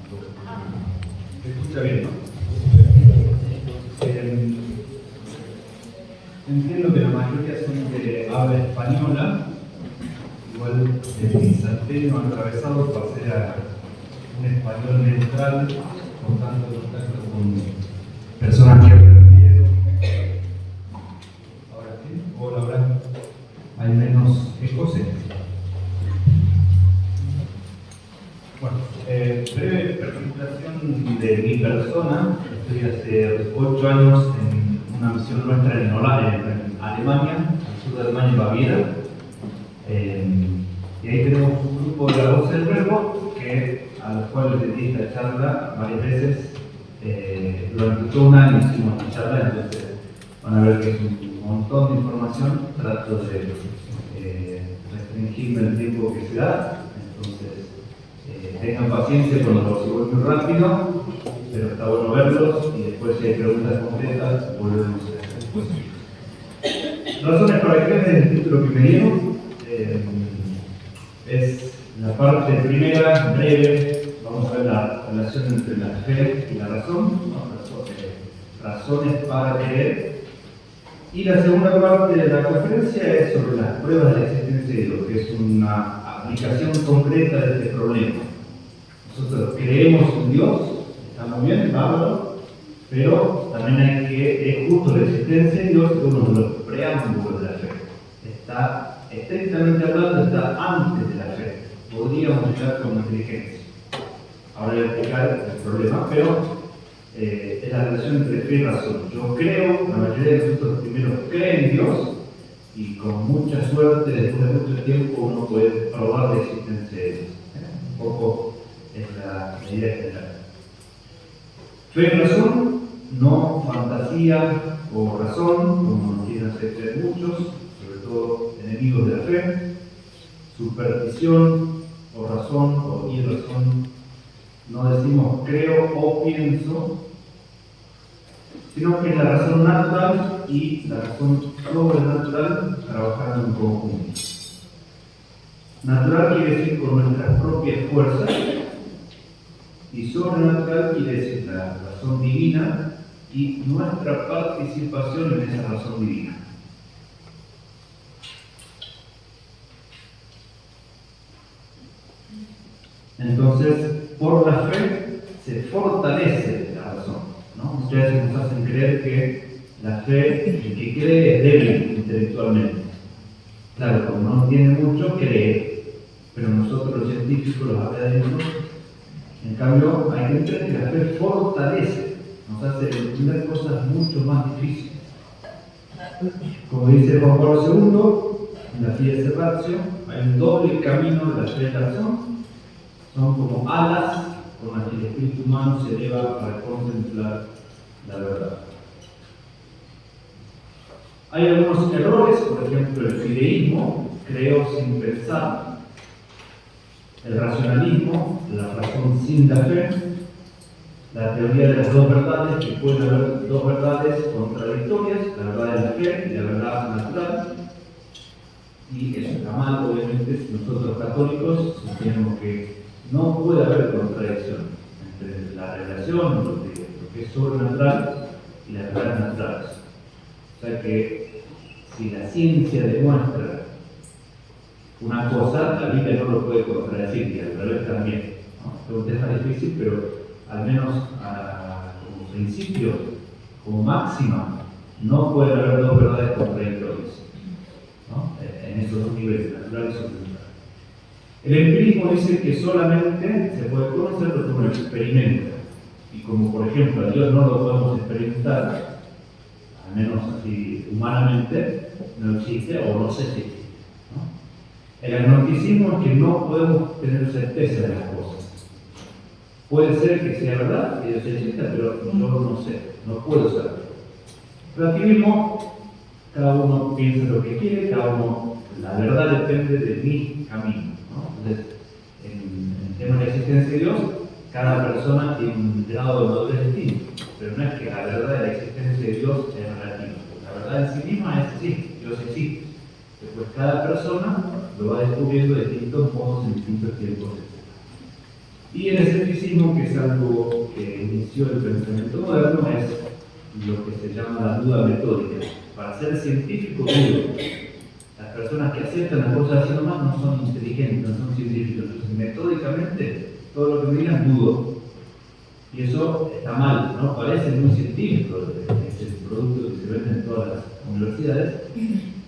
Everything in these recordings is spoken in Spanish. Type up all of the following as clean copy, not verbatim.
Se escucha bien, ¿no? Entiendo que la mayoría son de habla española, igual mi salteño atravesado pasé a un español neutral, con tanto contacto con personas que aprendieron. Ahora sí, ahora hay menos ecos. Bueno, breve presentación de mi persona. Estoy hace 8 años en una misión nuestra en Alemania, al sur de Alemania, en Baviera. Y ahí tenemos un grupo de la voz del verbo a los cuales le di esta charla varias veces. Durante todo un año hicimos esta charla, entonces van a ver que es un montón de información. Trato de restringirme el tiempo que se da. Entonces, tengan paciencia cuando se vuelve muy rápido, pero está bueno verlos y después si hay preguntas concretas volvemos a hacer después. Razones para creer es el título que me dieron. Es la parte primera, breve. Vamos a ver la relación entre la fe y la razón, ¿no? Razones para creer. Y la segunda parte de la conferencia es sobre las pruebas de la existencia de Dios, que es una aplicación concreta de este problema. Nosotros creemos en Dios, está muy bien, bárbaro, pero también es justo la existencia de Dios, uno de los preámbulos de la fe. Está, estrictamente hablando, está antes de la fe. Podríamos llegar con inteligencia. Ahora voy a explicar el problema, pero es la relación entre fe y razón. Yo creo, la mayoría de nosotros primero creen en Dios, y con mucha suerte, después de mucho tiempo, uno puede probar la existencia de Dios. Un poco es la idea general. Fe y razón, no fantasía o razón, como nos quieren hacer creer muchos, sobre todo enemigos de la fe. Superstición o razón o irrazón, no decimos creo o pienso, sino que es la razón natural y la razón sobrenatural trabajando en conjunto. Natural quiere decir con nuestras propias fuerzas, y sobrenatural quiere decir la razón divina y nuestra participación en esa razón divina. Entonces, por la fe se fortalece la razón, ¿no? Muchas veces nos hacen creer que la fe, el que cree es débil intelectualmente. Claro, como no tiene mucho, cree, pero nosotros los científicos, los académicos, en cambio, hay que entender que la fe fortalece, nos hace entender cosas mucho más difíciles. Como dice Juan Pablo II, en la Fides Ratio, hay un doble camino de la fe y la razón. Son como alas con las que el espíritu humano se eleva para contemplar la verdad. Hay algunos errores, por ejemplo, el fideísmo, creo sin pensar. El racionalismo, la razón sin la fe. La teoría de las dos verdades, que pueden haber dos verdades contradictorias, la verdad de la fe y la verdad natural. Y eso está mal, obviamente, si nosotros católicos sostenemos que no puede haber contradicción entre la revelación, lo que es sobrenatural, y las verdades naturales. O sea que si la ciencia demuestra una cosa, la Biblia no lo puede contradecir, y al revés también, ¿no? Es un tema difícil, pero al menos como principio, como máxima, no puede haber dos verdades contradictorias, ¿no? En esos dos niveles, natural y sobrenatural. El empirismo dice que solamente se puede conocer lo que uno experimenta. Y como por ejemplo a Dios no lo podemos experimentar, al menos así humanamente, no existe o no se existe, ¿no? El agnosticismo es que no podemos tener certeza de las cosas. Puede ser que sea verdad, que Dios exista, pero yo no sé, no puedo saberlo. Relativismo, cada uno piensa lo que quiere, cada uno, la verdad depende de mi camino, ¿no? Entonces, en el tema de la existencia de Dios, cada persona tiene un grado de madurez distinto, pero no es que la verdad de la existencia de Dios es relativa. La verdad en sí misma es sí, Dios existe. Después cada persona lo va descubriendo de distintos modos en distintos tiempos, etc. Y el escepticismo, que es algo que inició el pensamiento moderno, es lo que se llama la duda metódica. Para ser científico duro, las personas que aceptan las cosas así nomás no son inteligentes, no son científicos. Entonces, metódicamente, todo lo que me digan dudo. Y eso está mal, ¿no? Parece muy científico, es el producto que se vende en todas las universidades,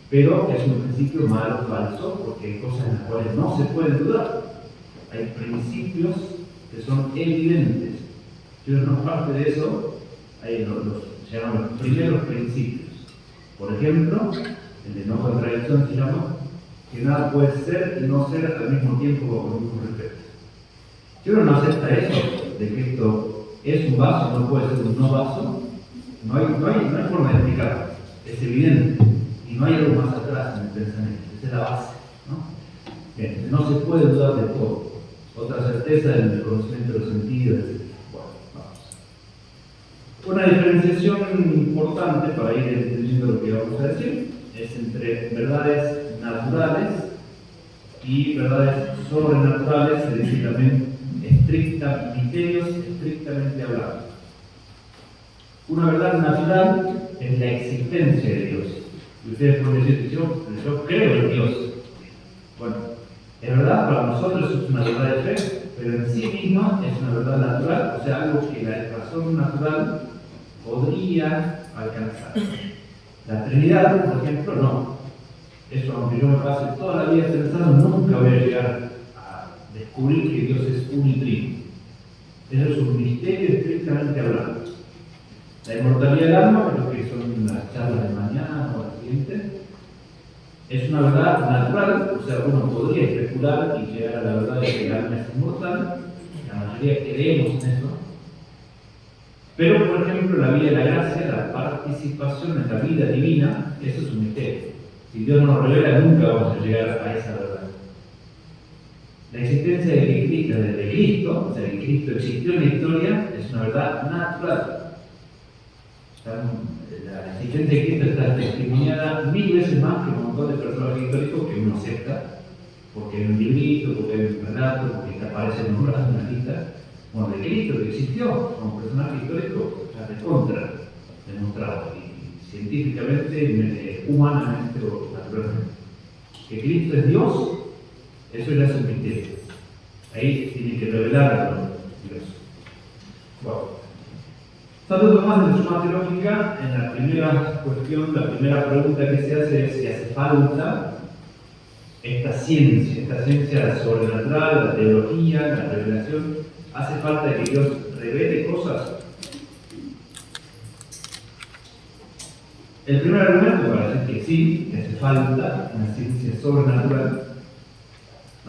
pero es un principio malo, falso, porque hay cosas en las cuales no se puede dudar. Hay principios que son evidentes. Si uno no parte de eso, hay se llaman los primeros principios. Por ejemplo, el de no contradicción se llama que nada puede ser y no ser al mismo tiempo o con el mismo respeto. Si uno no acepta eso, de que esto es un vaso, no puede ser un no vaso, no hay forma de explicarlo. Es evidente. Y no hay algo más atrás en el pensamiento. Esa es la base, ¿no? Bien, no se puede dudar de todo. Otra certeza en el conocimiento de los sentidos, etc. Bueno, vamos. Una diferenciación importante para ir entendiendo lo que vamos a decir es entre verdades naturales y verdades sobrenaturales, se dice también misterios estrictamente hablados. Una verdad natural es la existencia de Dios. Y ustedes pueden decir, yo creo en Dios. Bueno, es verdad, para nosotros es una verdad de fe, pero en sí misma es una verdad natural, o sea, algo que la razón natural podría alcanzar. La Trinidad, por ejemplo, no. Eso, aunque yo me pase toda la vida pensando, nunca voy a llegar a descubrir que Dios es unitrino. Eso es un misterio estrictamente hablando. La inmortalidad del alma, creo que son las charlas de mañana o la siguiente, es una verdad natural, o sea, uno podría especular y llegar a la verdad de que el alma es inmortal, la mayoría creemos en eso, pero por ejemplo la vida de la gracia, la participación en la vida divina, eso es un misterio. Si Dios no nos revela, nunca vamos a llegar a esa verdad. La existencia de Cristo, o sea, que Cristo existió en la historia, es una verdad natural. La existencia de Cristo está testimoniada 1000 veces más que un montón de personajes históricos que uno acepta, porque hay un librito, porque hay un relato, porque te aparece nombrado en una lista. Bueno, de Cristo que existió como personaje histórico, ya de contra demostrado, y científicamente, humanamente o naturalmente. Que Cristo es Dios, eso ya es un misterio. Ahí tiene que revelarlo Dios. Bueno. Santo Tomás en Suma Teológica, en la primera cuestión, la primera pregunta que se hace es si hace falta esta ciencia sobrenatural, la teología, la revelación, hace falta que Dios revele cosas. El primer argumento para decir que sí, que hace falta una ciencia sobrenatural,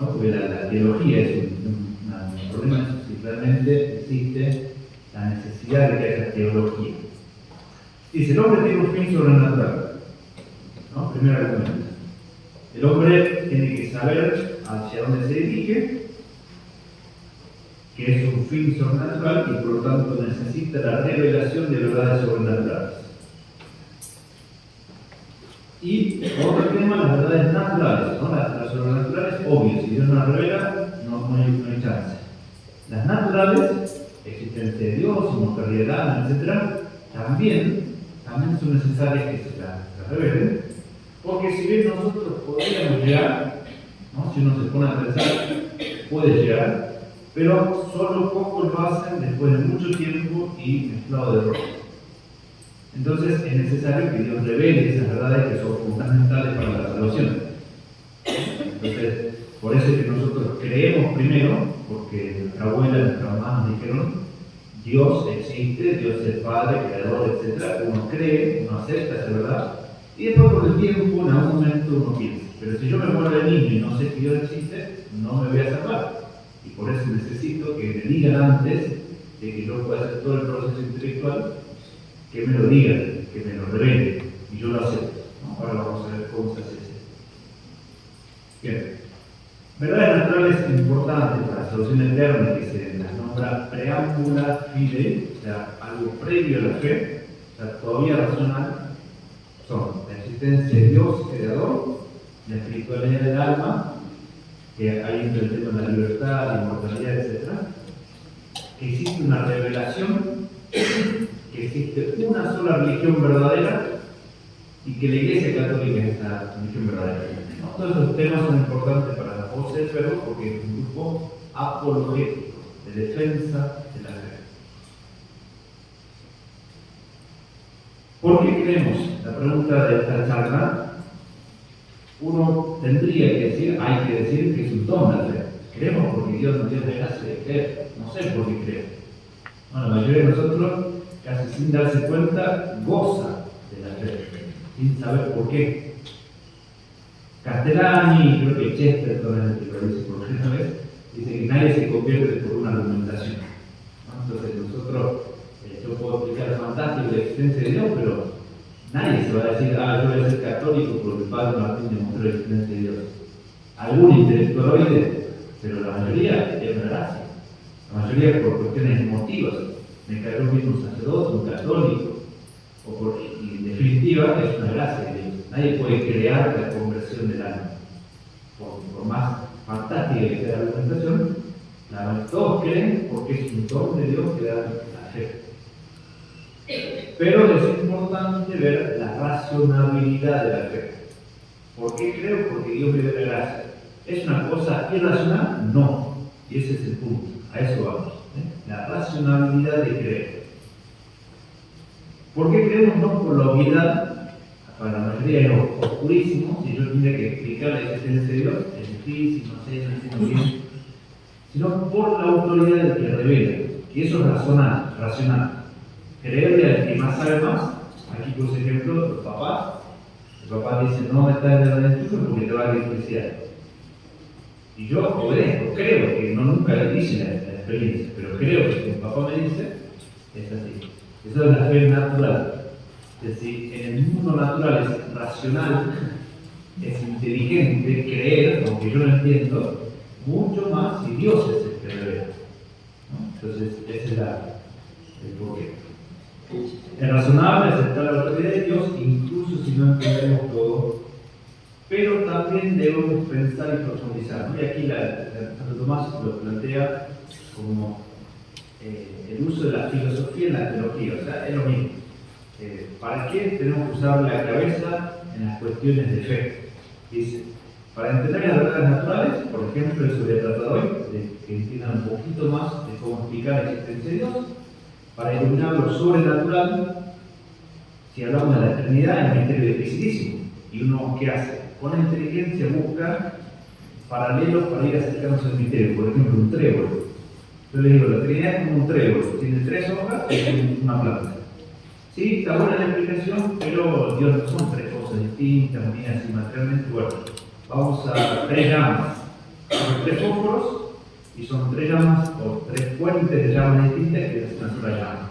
¿no? Porque la teología es un problema si realmente existe la necesidad de que haya teología. Dice, el hombre tiene un fin sobrenatural, ¿no? Primer argumento. El hombre tiene que saber hacia dónde se dirige, que es un fin sobrenatural y por lo tanto necesita la revelación de verdades sobrenaturales. Y otro tema, las verdades naturales, ¿no? Las sobrenaturales, obvio, si Dios no las revela, no hay chance. Las naturales, existencia de Dios, inmortalidad, etc., también son necesarias que se las revelen, porque si bien nosotros podríamos llegar, ¿no? Si uno se pone a pensar, puede llegar, pero solo pocos lo hacen después de mucho tiempo y mezclado de errores. Entonces es necesario que Dios revele esas verdades que son fundamentales para la salvación. Entonces, por eso es que nosotros creemos primero, porque nuestra abuela, nuestras mamás nos dijeron, Dios existe, Dios es Padre, Creador, etc. Uno cree, uno acepta esa verdad, y después con el tiempo, en algún momento, uno piensa. Pero si yo me muero de niño y no sé que Dios existe, no me voy a salvar. Y por eso necesito que me digan antes de que yo pueda hacer todo el proceso intelectual, que me lo digan, que me lo revelen, y yo lo acepto, ¿no? Ahora vamos a ver cómo se hace eso. Bien. Verdades naturales importantes para la solución eterna, que se las nombra preámbula fide, o sea, algo previo a la fe, o sea, todavía racional, son la existencia de Dios, creador, la espiritualidad del alma que hay entre el tema de la libertad, la inmortalidad, etc., que existe una revelación, que existe una sola religión verdadera y que la Iglesia Católica es esa religión verdadera. ¿No? Todos esos temas son importantes para la voz del verbo porque es un grupo apologético, de defensa de la fe. ¿Por qué creemos? La pregunta de esta charla, uno tendría que decir, hay que decir que es un don la fe. Creemos porque Dios nos dio la gracia de creer. No sé por qué creemos. Bueno, la mayoría de nosotros, casi sin darse cuenta, goza de la fe, sin saber por qué. Castellani, creo que Chesterton es el que lo dice por primera vez, dice que nadie se convierte por una argumentación. ¿No? Entonces nosotros, yo puedo explicar fantástico la existencia de Dios, pero nadie se va a decir, yo voy a ser católico porque el Padre Martín demostró la existencia de Dios. Algún intelectualoide, pero la mayoría es una gracia. La mayoría por cuestiones emotivas. Me cayó bien un sacerdote, un católico, y en definitiva es una gracia de Dios. Nadie puede crear la conversión del alma. Por más fantástica que sea la argumentación, todos creen porque es un don de Dios que da la fe. Pero es importante ver la racionalidad de la fe. ¿Por qué creo? Porque Dios me da la gracia. ¿Es una cosa irracional? No. Y ese es el punto. A eso vamos. La racionalidad de creer. ¿Por qué creemos? No por la obviedad, para la mayoría es oscurísimo, si yo tuviera que explicar la existencia de Dios, es difícil, no sé, no entiendo bien, sino por la autoridad del que revela, y eso es racional. Creerle al que más sabe más, aquí por ejemplo, los papás, el papá dice, no me estás dando el estudio porque te va a electricidad. Y yo obedezco, creo que no nunca le dice la experiencia, pero creo que si mi papá me dice, es así. Eso es la fe natural. Es decir, en el mundo natural es racional, es inteligente creer, aunque yo no entiendo, mucho más si Dios es el que revela. ¿No? Entonces, ese es el porqué. Es razonable aceptar la autoridad de Dios, incluso si no entendemos todo, pero también debemos pensar y profundizar. ¿No? Y aquí Santo Tomás lo plantea como el uso de la filosofía en la teología, o sea, es lo mismo. ¿Para qué tenemos que usar la cabeza en las cuestiones de fe? Dice, para entender las verdades naturales, por ejemplo, eso que he tratado hoy, de que entiendan un poquito más de cómo explicar la existencia de Dios, para iluminar lo sobrenatural, si hablamos de la eternidad, el misterio es dificilísimo. ¿Y uno qué hace? Con la inteligencia busca paralelos para ir acercándose al misterio, por ejemplo, un trébol. Yo le digo, la Trinidad es como un trébol, tiene 3 hojas y tiene una planta. Sí, está buena la explicación, pero Dios no son 3 cosas distintas, ni así materialmente. Bueno, vamos a 3 llamas. Son 3 fósforos y son 3 llamas o 3 fuentes de llamas distintas que es una sola llama.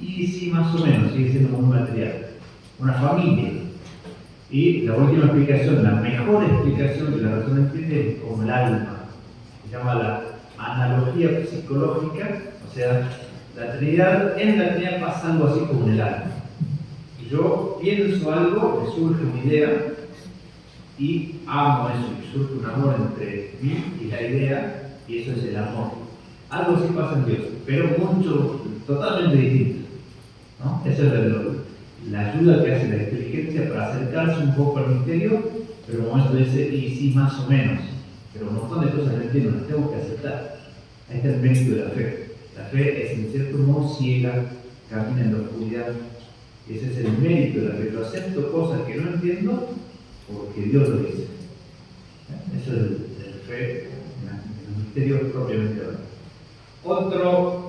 Y sí, más o menos, sigue siendo un material. Una familia. Y la última explicación, la mejor explicación que la razón entiende es como el alma. Se llama la analogía psicológica, o sea, la Trinidad en la Trinidad pasa algo así como en el alma. Y yo pienso algo, me surge una idea y amo eso, y surge un amor entre mí y la idea, y eso es el amor. Algo así pasa en Dios, pero mucho, totalmente distinto. ¿No? Esa es la ayuda que hace la inteligencia para acercarse un poco al misterio, pero como esto dice, y sí, más o menos, pero un montón de cosas no entiendo, las tengo que aceptar. Ahí está el mérito de la fe. La fe es en cierto modo ciega, camina en la oscuridad. Ese es el mérito de la fe. Yo acepto cosas que no entiendo porque Dios lo dice. Eso es el fe en los misterios propiamente hablando. Otro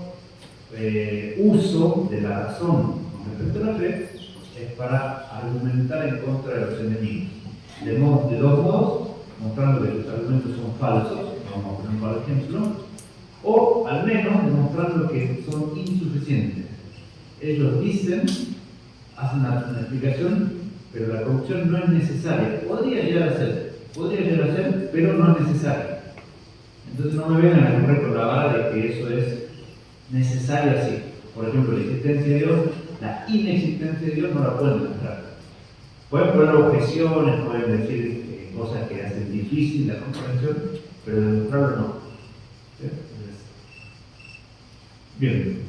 uso de la razón con respecto a la fe es para argumentar en contra de los enemigos. De dos modos, mostrando que los argumentos son falsos, vamos a poner un par de ejemplos, o al menos demostrando que son insuficientes. Ellos dicen, hacen una explicación, pero la corrupción no es necesaria. Podría llegar a ser, pero no es necesaria. Entonces no me vengan a correr con la vara de que eso es necesario así. Por ejemplo, la existencia de Dios, la inexistencia de Dios no la pueden demostrar. Pueden poner objeciones, pueden decir cosas que hacen difícil la comprensión, pero demostrarlo no. ¿Sí? Bien,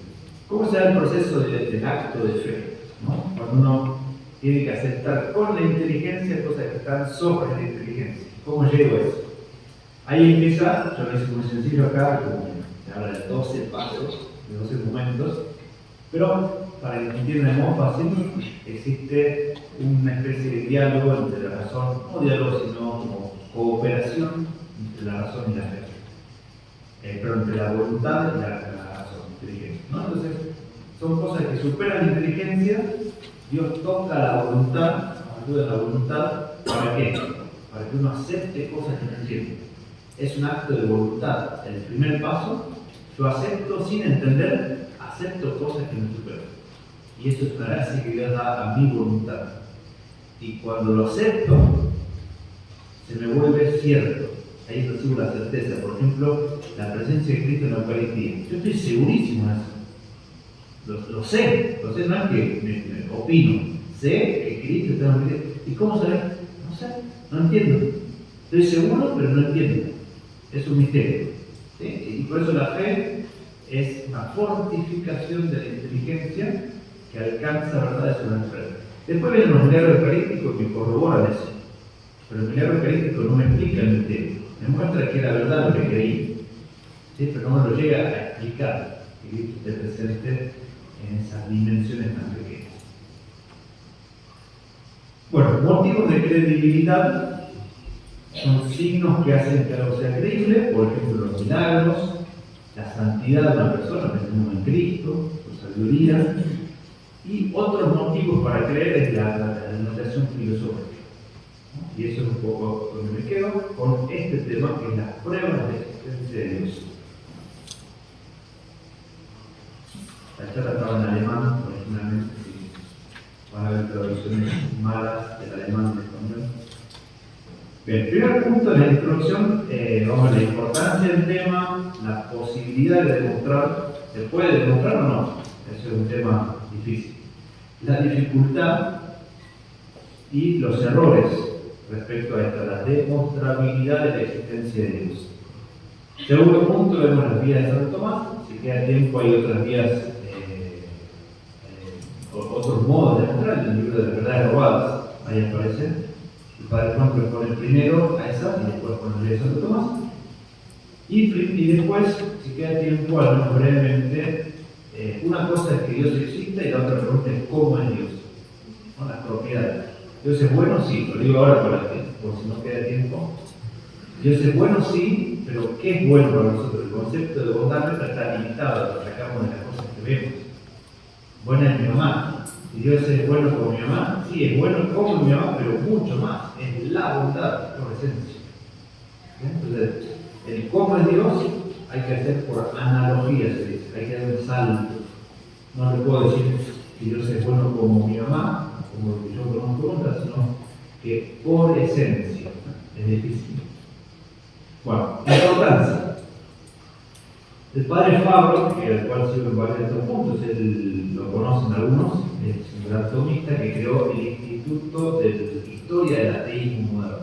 ¿cómo se da el proceso del acto de fe? ¿No? Cuando uno tiene que aceptar con la inteligencia cosas que están sobre la inteligencia. ¿Cómo llego a eso? Ahí empieza, yo lo hice muy sencillo acá, como se habla de 12 pasos, de 12 momentos, pero para que entiendan de modo fácil, existe una especie de diálogo entre la razón, no diálogo, sino como cooperación entre la razón y la fe. Pero entre la voluntad y la razón, inteligencia, ¿no? Entonces, son cosas que superan la inteligencia. Dios toca la voluntad, ayuda a la voluntad, ¿para qué? Para que uno acepte cosas que no entiende. Es un acto de voluntad. El primer paso, yo acepto sin entender, acepto cosas que me superan. Y eso es una gracia que Dios da a mi voluntad. Y cuando lo acepto, se me vuelve cierto. Ahí recibo la certeza. Por ejemplo, la presencia de Cristo en la Eucaristía. Yo estoy segurísimo de eso. Lo sé, no es que me opino. Sé que Cristo está en la Eucaristía. ¿Y cómo sabes? No sé, no entiendo. Estoy seguro, pero no entiendo. Es un misterio. ¿Sí? Y por eso la fe es una fortificación de la inteligencia que alcanza verdades sobrenaturales. Después vienen los milagros eucarísticos que corroboran eso. Pero el milagro eucarístico no me explica el misterio. Me muestra que era verdad lo que creí, ¿sí? Pero no me lo llega a explicar que Cristo esté presente en esas dimensiones tan pequeñas. Bueno, motivos de credibilidad son signos que hacen que algo sea creíble, por ejemplo, los milagros, la santidad de una persona, pensemos en Cristo, su sabiduría, y otros motivos para creer es la denotación filosófica. Y eso es un poco donde me quedo con este tema, que es las pruebas de existencia de Dios. La charla estaba en alemán originalmente, y van a ver traducciones malas del alemán al español. Bien, el primer punto de la introducción, vamos a ver la importancia del tema, la posibilidad de demostrar, ¿se puede demostrar o no? Eso es un tema difícil. La dificultad y los errores respecto a esta, la demostrabilidad de la existencia de Dios. Segundo punto, vemos las vías de Santo Tomás. Si queda tiempo, hay otras vías, otros modos de demostrar. En el libro de las verdades robadas, ahí aparecen. El Padre Juan que pone primero a esa y después pone la vía de Santo Tomás. Y después, si queda tiempo, al menos brevemente, una cosa es que Dios existe y la otra pregunta es cómo es Dios, ¿no? Las propiedades. Dios es bueno, sí, lo digo ahora por si no queda tiempo. Dios es bueno, sí, pero ¿qué es bueno para nosotros? El concepto de bondad está limitado, lo sacamos de las cosas que vemos. Buena es mi mamá. ¿Y Dios es bueno como mi mamá? Sí, es bueno como mi mamá, pero mucho más. Es la bondad por esencia. Entonces, el cómo es Dios hay que hacer por analogía, se dice. Hay que dar un salto. No le puedo decir que Dios es bueno como mi mamá, como lo que yo conozco, sino que por esencia. Es difícil. Bueno, importancia. El padre Fabro, al cual sigo en varios estos puntos, lo conocen algunos, es un gran tomista que creó el Instituto de Historia del Ateísmo Moderno.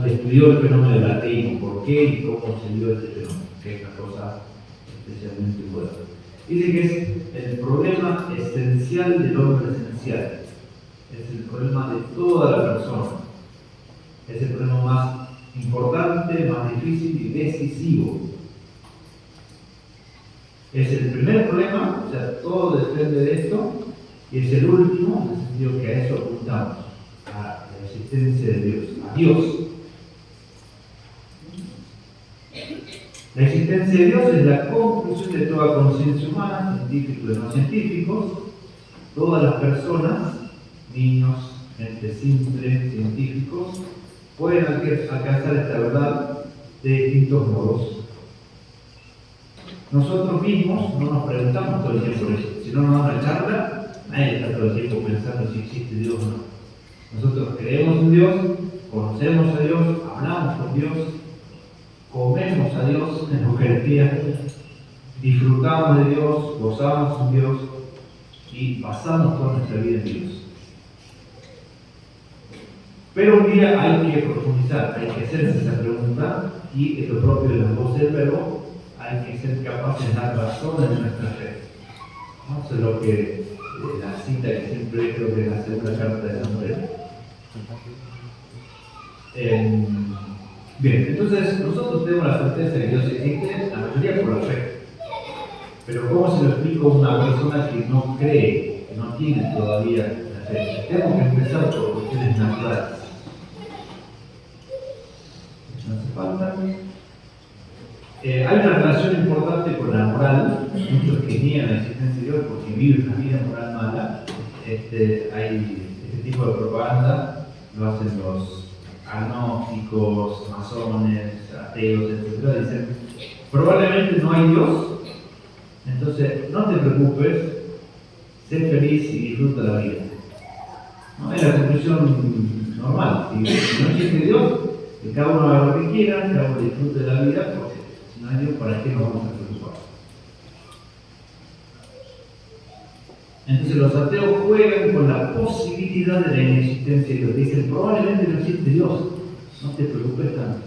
Él estudió el fenómeno del ateísmo, por qué y cómo se dio este fenómeno, que es una cosa especialmente moderna. Dice que es el problema esencial del hombre esencial, es el problema de toda la persona, es el problema más importante, más difícil y decisivo. Es el primer problema, o sea, todo depende de esto, y es el último, en el sentido que a eso apuntamos, a la existencia de Dios, a Dios. La existencia de Dios es la conclusión de toda conciencia humana, científicos y no científicos, todas las personas, niños, gente simple, científicos, pueden alcanzar esta verdad de distintos modos. Nosotros mismos no nos preguntamos todo el tiempo eso. Si no nos dan una charla, nadie está todo el tiempo pensando si existe Dios o no. Nosotros creemos en Dios, conocemos a Dios, hablamos con Dios, comemos a Dios en la Eucaristía, disfrutamos de Dios, gozamos en Dios y pasamos toda nuestra vida en Dios. Pero un día hay que profundizar, hay que hacerse esa pregunta y es lo propio de las voces del verbo, hay que ser capaces de dar razones de nuestra fe. ¿No? Eso es lo que la cita que siempre creo que es la segunda carta de San Pedro. Bien, entonces nosotros tenemos la certeza de que Dios existe, la mayoría por la fe. Pero ¿cómo se lo explico a una persona que no cree, que no tiene todavía la fe? Tenemos que empezar por cuestiones naturales. No hace falta. Hay una relación importante con la moral. Muchos que niegan la existencia de Dios porque viven una vida moral mala. Hay este tipo de propaganda, lo hacen los agnósticos, masones, ateos, etc. Dicen, probablemente no hay Dios, entonces no te preocupes, sé feliz y disfruta la vida. ¿No? Es la conclusión normal. Si no existe Dios, que cada uno haga lo que quiera, cada uno disfrute de la vida, porque si no hay Dios, ¿para qué nos vamos a preocupar? Entonces los ateos juegan con la posibilidad de la inexistencia de Dios. Dicen, probablemente no existe Dios, no te preocupes tanto.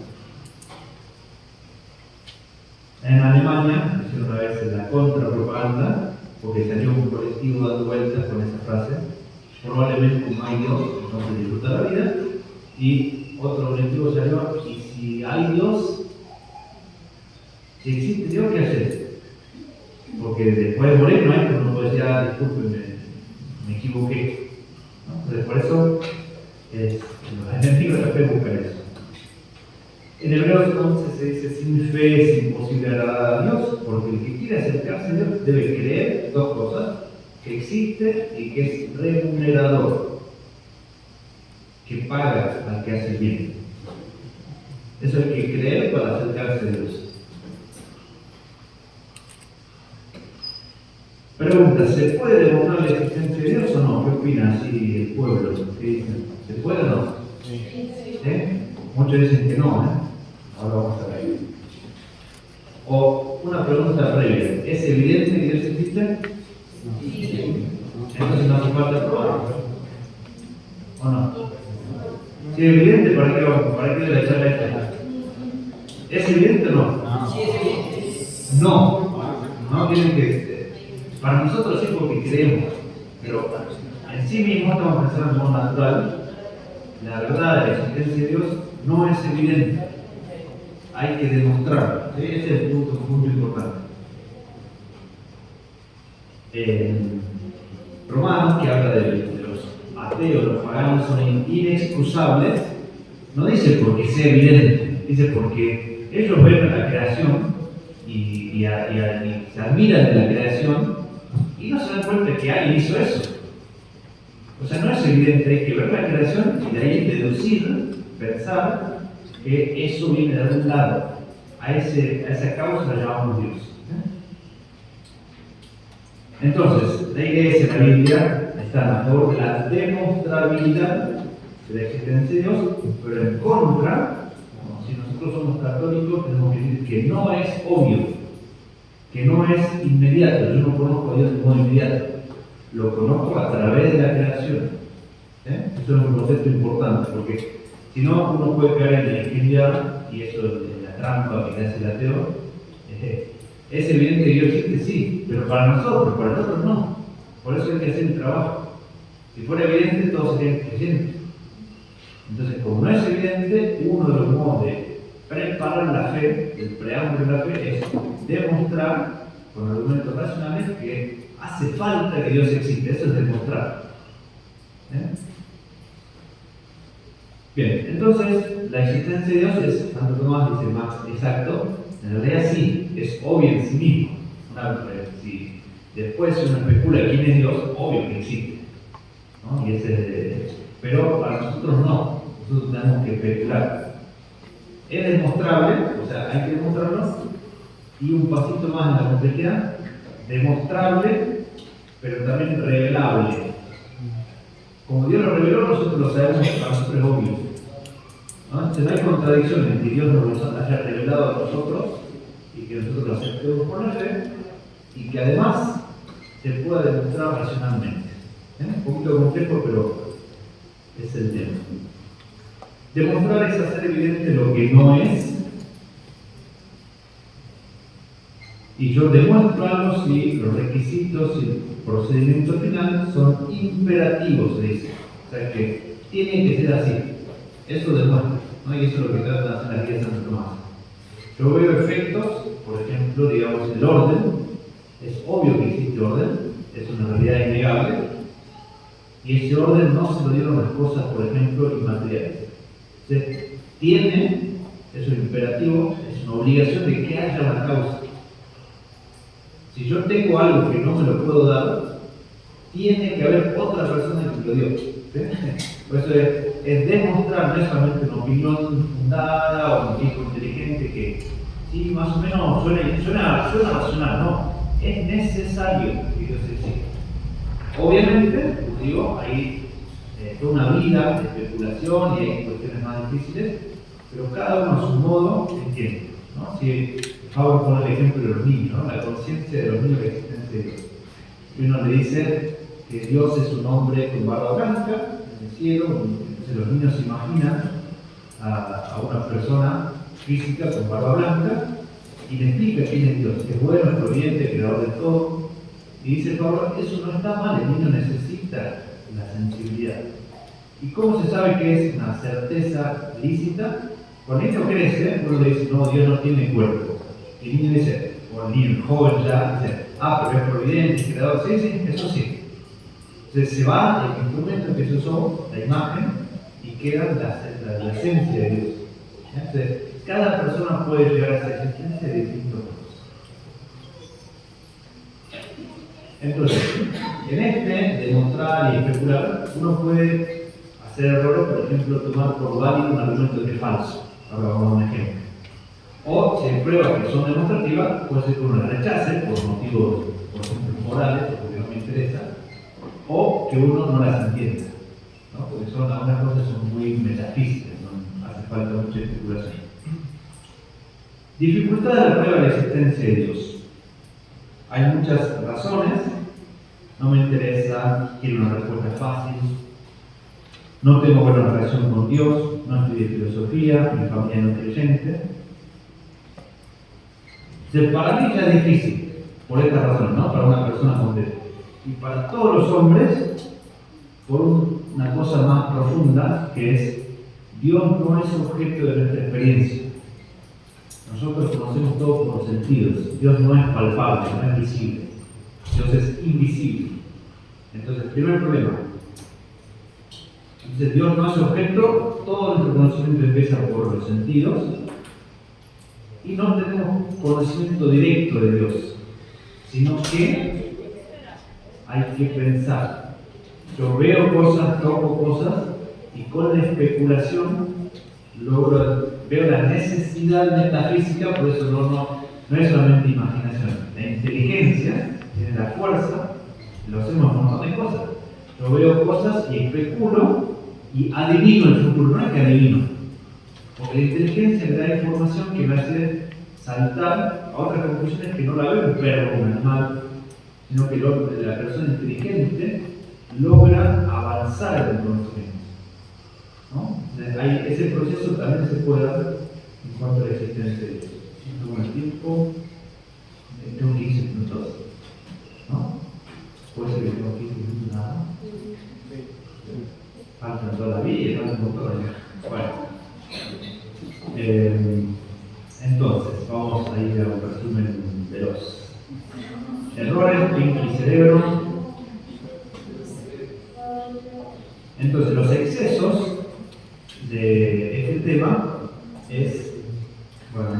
En Alemania, hicieron una vez la contrapropaganda, porque salió un colectivo dando vueltas con esa frase, probablemente no hay Dios, no se disfruta la vida, y otro colectivo salió, y si hay Dios, si existe Dios, ¿qué haces? Porque después de morir no hay, pero no puede decir, disculpe, me equivoqué. ¿No? Entonces, por eso los enemigos de la fe buscan eso. En Hebreos 11 se dice, sin fe es imposible agradar a Dios, porque el que quiere acercarse a Dios debe creer dos cosas, que existe y que es remunerador, que paga al que hace bien. Eso hay que creer para acercarse a Dios. Pregunta, ¿se puede demostrar la existencia de Dios o no? ¿Qué opina así el pueblo? ¿Qué dicen? ¿Se puede o no? Sí. Muchos dicen que no, Ahora vamos a ver. O una pregunta previa, ¿es evidente que Dios existe? Sí. Entonces no hace falta probarlo. ¿O no? Si es evidente, ¿para qué le echar la esta? ¿Es evidente o no? Sí, es evidente. No tienen que. Para nosotros sí, porque creemos, pero en sí mismo estamos pensando en modo natural. La verdad de la existencia de Dios no es evidente. Hay que demostrarlo. ¿Sí? Ese es el punto importante. Romanos, que habla de los ateos, los paganos son inexcusables, no dice porque sea evidente, dice porque ellos ven la creación y se admiran de la creación y no se dan cuenta que alguien hizo eso. O sea, no es evidente, hay que ver la creación y de ahí deducir, pensar que eso viene de algún lado. A esa causa la llamamos Dios. Entonces, la iglesia, la Biblia, están a favor de la demostrabilidad de la existencia de Dios, pero en contra, si nosotros somos católicos, tenemos que decir que no es obvio, que no es inmediato. Yo no conozco a Dios de modo inmediato, lo conozco a través de la creación. Eso es un concepto importante, porque si no, uno puede caer en la ingenuidad, y eso es la trampa que hace el ateo. Es evidente que Dios existe, sí, pero para nosotros no. Por eso hay que hacer el trabajo. Si fuera evidente, todos serían creyentes. Entonces, como no es evidente, uno de los modos de preparar la fe, el preámbulo de la fe, es demostrar con argumentos racionales que hace falta que Dios existe. Eso es demostrar. Bien, entonces la existencia de Dios es, Santo Tomás dice más exacto, en realidad sí, es obvio en sí mismo. Si después uno especula quién es Dios, obvio que existe. ¿No? Pero para nosotros no, nosotros tenemos que especular. Es demostrable, o sea, hay que demostrarlo, y un pasito más en la complejidad, demostrable, pero también revelable. Como Dios lo reveló, nosotros lo sabemos, para nosotros es obvio. ¿No? Entonces no hay contradicción en que Dios nos lo haya revelado a nosotros y que nosotros lo aceptemos por la fe y que además se pueda demostrar racionalmente. Un poquito complejo, pero es el tema. Demostrar es hacer evidente lo que no es. Y yo demuestro algo si los requisitos y el procedimiento final son imperativos, se dice. O sea que tiene que ser así. Eso demuestra, ¿no? Y eso es lo que trata de hacer la guía de Santo Tomás. Yo veo efectos, por ejemplo, digamos, el orden. Es obvio que existe orden, es una realidad innegable. Y ese orden no se lo dieron las cosas, por ejemplo, inmateriales. Se tiene, eso es imperativo, es una obligación de que haya una causa. Si yo tengo algo que no me lo puedo dar, tiene que haber otra persona que me lo dio. ¿Sí? Por eso es demostrar, no es solamente una opinión fundada o un tipo inteligente que sí, más o menos suena racional, no. Es necesario que Dios exista. Obviamente, como digo, hay toda una vida de especulación y hay cuestiones más difíciles, pero cada uno a su modo entiende, ¿no? Si Pablo pone el ejemplo de los niños, ¿no? La conciencia de los niños, la existencia de Dios. Y uno le dice que Dios es un hombre con barba blanca en el cielo, entonces los niños se imaginan a una persona física con barba blanca y le explica quién es Dios, que es bueno, es providente, creador de todo. Y dice Pablo, eso no está mal, el niño necesita la sensibilidad. ¿Y cómo se sabe que es una certeza lícita? Cuando el niño crece, uno le dice, no, Dios no tiene cuerpo. Y el niño dice, o el niño joven ya dice, pero es providente, es creador. Sí, sí, eso sí. Entonces se va el instrumento que se usó, la imagen, y queda la esencia de Dios. Entonces, cada persona puede llegar a esa existencia de distintos modos. Entonces, en demostrar y especular, uno puede hacer errores, por ejemplo, tomar por válido un argumento que es falso. Ahora vamos a un ejemplo. O si hay pruebas que son demostrativas, puede ser que uno las rechace por motivos, por ejemplo, morales, o porque no me interesa, o que uno no las entienda, ¿no? Porque algunas cosas son muy metafísicas, no hace falta mucha especulación. Dificultad de la prueba de la existencia de Dios. Hay muchas razones. No me interesa, quiero una respuesta fácil. No tengo buena relación con Dios, no estudié filosofía, mi familia no es creyente. Para mí ya es difícil, por estas razones, ¿no? Para una persona completa. Y para todos los hombres, por una cosa más profunda, que es, Dios no es objeto de nuestra experiencia. Nosotros conocemos todo por los sentidos. Dios no es palpable, no es visible. Dios es invisible. Entonces, primer problema. Entonces, Dios no es objeto, todo nuestro conocimiento empieza por los sentidos y no tenemos conocimiento directo de Dios, sino que hay que pensar. Yo veo cosas, toco cosas y con la especulación veo la necesidad metafísica, por eso no es solamente imaginación. La inteligencia tiene la fuerza, lo hacemos con un montón de cosas. Yo veo cosas y especulo y adivino el futuro, no es que adivino. Porque la inteligencia le da información que me hace saltar a otras conclusiones que no la veo un perro o un animal, sino que la persona inteligente logra avanzar en el conocimiento, ¿no? Ese proceso también se puede dar en cuanto a la existencia de Dios. Con el tiempo, tengo 15 minutos, ¿no? Puede ser que tengo 15 minutos nada. Faltan todavía, faltan un montón. Bueno. Entonces, vamos a ir a un resumen veloz. Errores, y cerebro. Entonces, los excesos de este tema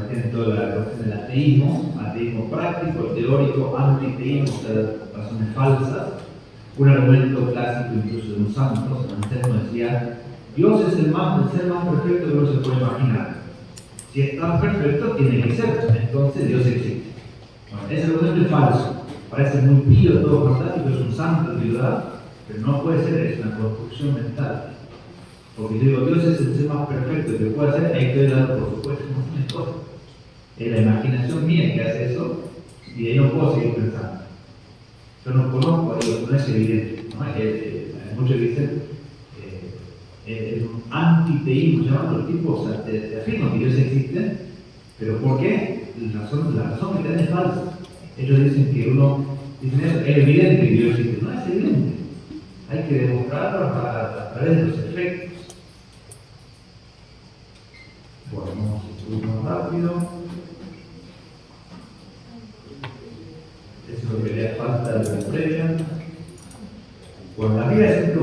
tiene toda la cuestión del ateísmo práctico, teórico, antiteísmo, o sea, razones falsas. Un argumento clásico incluso de un santo, San Anselmo, decía: Dios es el ser más perfecto que uno se puede imaginar. Si es tan perfecto, tiene que ser, entonces Dios existe. Bueno, ese argumento es falso. Parece muy pío, todo fantástico, es un santo de ciudad, pero no puede ser, es una construcción mental. Porque yo digo, Dios es el ser más perfecto que puede hacer, ahí estoy dando por supuesto un montón de cosas. Es la imaginación mía que hace eso, y de ahí no puedo seguir pensando. Yo no conozco a Dios, no es evidente, ¿no? Hay muchos que dicen, el antiteísmo, llamando tipos, o sea, te afirman que Dios existe, pero ¿por qué? La razón que te dan es falsa. Ellos dicen que es evidente que Dios existe. No es evidente. Hay que demostrarlo a través de los efectos. Bueno, vamos a subir más rápido. Eso es lo que le falta de la previa. Bueno, la vida es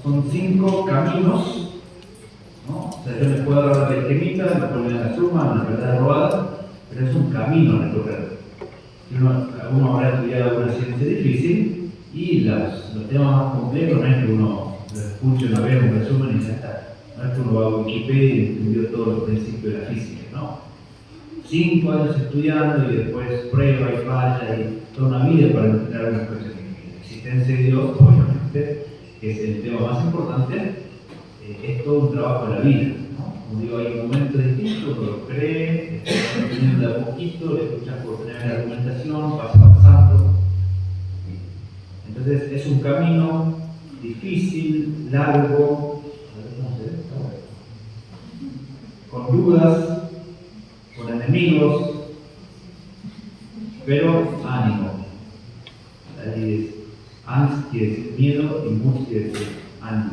son 5 caminos, ¿no? O sea, yo les puedo dar la esquemita, la ponen en la suma, una verdad robada, pero es un camino a recorrer. Uno habrá estudiado una ciencia difícil y los temas más complejos no es que uno lo escuche una vez, un resumen y ya está. No es que uno va a Wikipedia y entendió todos los principios de la física, no. 5 años estudiando y después prueba y falla y toda una vida para entender una cuestión. La existencia de Dios, obviamente, que es el tema más importante, es todo un trabajo de la vida, ¿no? Como digo, hay momentos distintos, uno lo cree, está aprendiendo de a poquito, le escuchas por primera argumentación, vas avanzando. Entonces es un camino difícil, largo, con dudas, con enemigos, pero ánimo. Ahí es Angst quiere decir miedo y Mut quiere decir ánimo.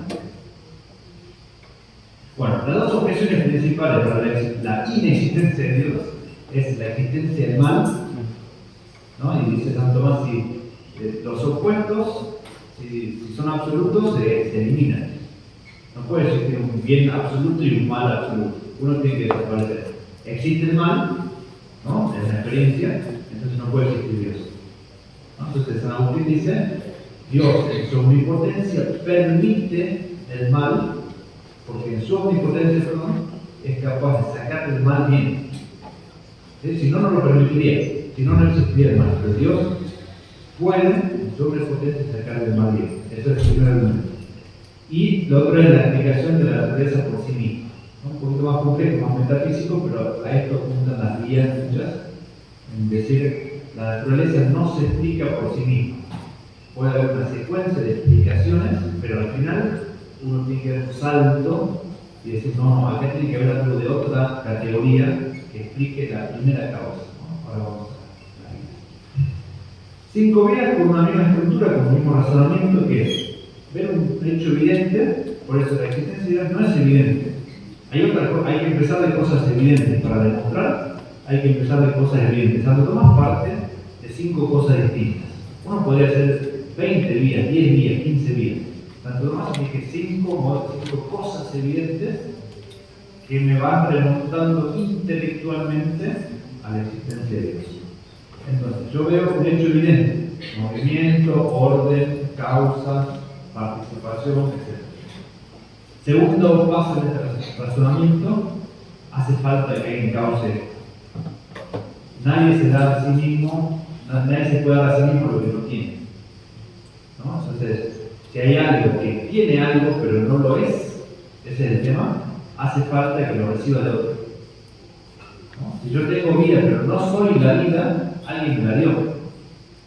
Bueno, las dos objeciones principales para la inexistencia de Dios es la existencia del mal, ¿no? Y dice San Tomás, si los opuestos, si son absolutos, se eliminan. No puede existir un bien absoluto y un mal absoluto. Uno tiene que desaparecer. Existe el mal, ¿no? En la experiencia, entonces no puede existir Dios. ¿No? Entonces San Agustín dice, Dios en su omnipotencia permite el mal, porque en su omnipotencia, es capaz de sacar el mal bien. ¿Sí? Si no, no lo permitiría. Si no, no existiría el mal. Pero Dios puede en su omnipotencia sacar el mal bien. Eso es el primer argumento. Y lo otro es la explicación de la naturaleza por sí misma. ¿No? Un poquito más complejo, más metafísico, pero a esto apuntan las guías muchas. En decir, la naturaleza no se explica por sí misma. Puede haber una secuencia de explicaciones, pero al final uno tiene que dar un salto y decir, no, acá tiene que haber algo de otra categoría que explique la primera causa, ¿no? Ahora vamos a la vida. 5 vías con una misma estructura, con el mismo razonamiento, que es ver un hecho evidente. Por eso la existencia de Dios no es evidente. Hay que empezar de cosas evidentes para demostrar, hay que empezar de cosas evidentes. Santo Tomás parte de 5 cosas distintas. Uno podría hacer 20 vías, 10 vías, 15 vías. Santo Tomás elige 5 cosas evidentes que me van remontando intelectualmente a la existencia de Dios. Entonces, yo veo un hecho evidente: movimiento, orden, causa, participación, etc. Segundo paso en este razonamiento, hace falta que alguien cause esto. Nadie se da a sí mismo, nadie se puede dar a sí mismo lo que no tiene, ¿no? Entonces, si hay algo que tiene algo pero no lo es, ese es el tema, hace falta que lo reciba de otro, ¿no? Si yo tengo vida pero no soy la vida, alguien me la dio.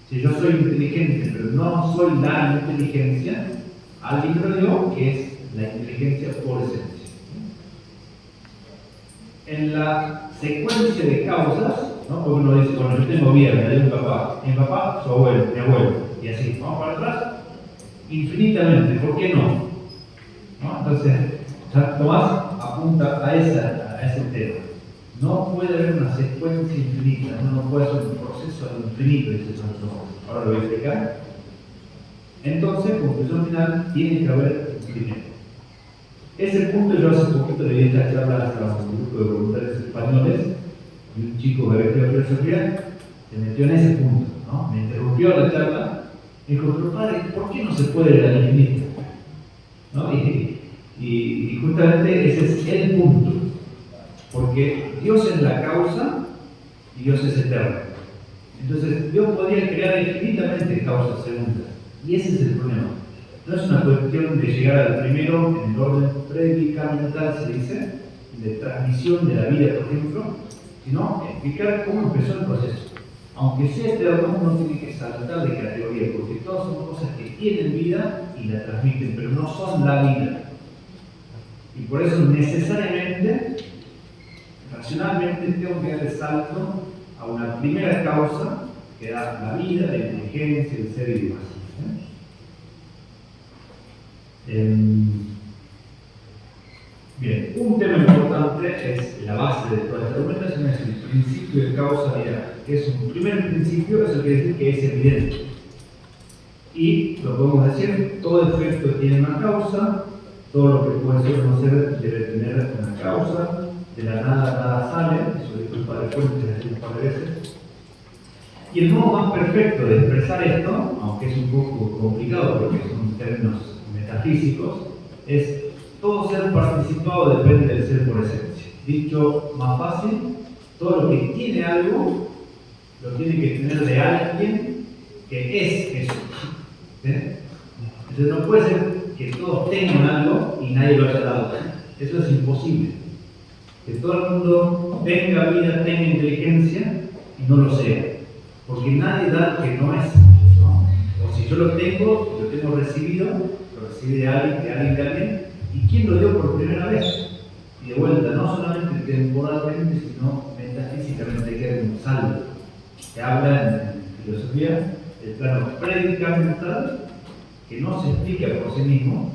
Si yo soy inteligente pero no soy la inteligencia, alguien me lo dio, que es la inteligencia por esencia. En la secuencia de causas, ¿no? Porque uno dice, bueno, yo tengo vida, me dio un papá, mi papá, su abuelo, mi abuelo, y así, vamos para atrás, infinitamente, ¿por qué no? ¿No? Entonces, Santo Tomás apunta a ese tema. No puede haber una secuencia infinita, no puede ser un proceso infinito, dice Santo Tomás. Ahora lo voy a explicar. Entonces, conclusión final, tiene que haber un primero. Ese punto yo hace poquito le di esta charla a un grupo de voluntarios españoles y un chico que había estudiado filosofía se metió en ese punto, ¿no? Me interrumpió la charla y dijo, pero padre, ¿por qué no se puede ir al infinito? ¿No? Y justamente ese es el punto, porque Dios es la causa y Dios es eterno. Entonces Dios podría crear infinitamente causas segundas y ese es el problema. No es una cuestión de llegar al primero en el orden predicamental, se dice, de transmisión de la vida, por ejemplo, sino explicar cómo empezó el proceso. Aunque sea eterno, uno tiene que saltar de categoría, porque todas son cosas que tienen vida y la transmiten, pero no son la vida. por eso necesariamente, racionalmente, tengo que dar el salto a una primera causa que da la vida, la inteligencia, el ser y demás. Bien, un tema importante es la base de toda esta argumentación, es el principio de causalidad, que es un primer principio, eso quiere decir que es evidente. Y lo podemos decir, todo efecto tiene una causa, todo lo que puede ser o no ser debe tener una causa, de la nada sale, eso dijo el padre Fuentes un par de veces. Y el modo más perfecto de expresar esto, aunque es un poco complicado porque son términos metafísicos, es todo ser participado depende del ser por esencia. Dicho más fácil, todo lo que tiene algo, lo tiene que tener de alguien que es eso. Entonces no puede ser que todos tengan algo y nadie lo haya dado. Eso es imposible. Que todo el mundo tenga vida, tenga inteligencia y no lo sea. Porque nadie da lo que no es. ¿No? O si yo lo tengo recibido, lo recibí de alguien, ¿y quién lo dio por primera vez? Y de vuelta, no solamente temporalmente, sino metafísicamente, que es un saldo. Se habla en filosofía del plano predicamental, que no se explica por sí mismo,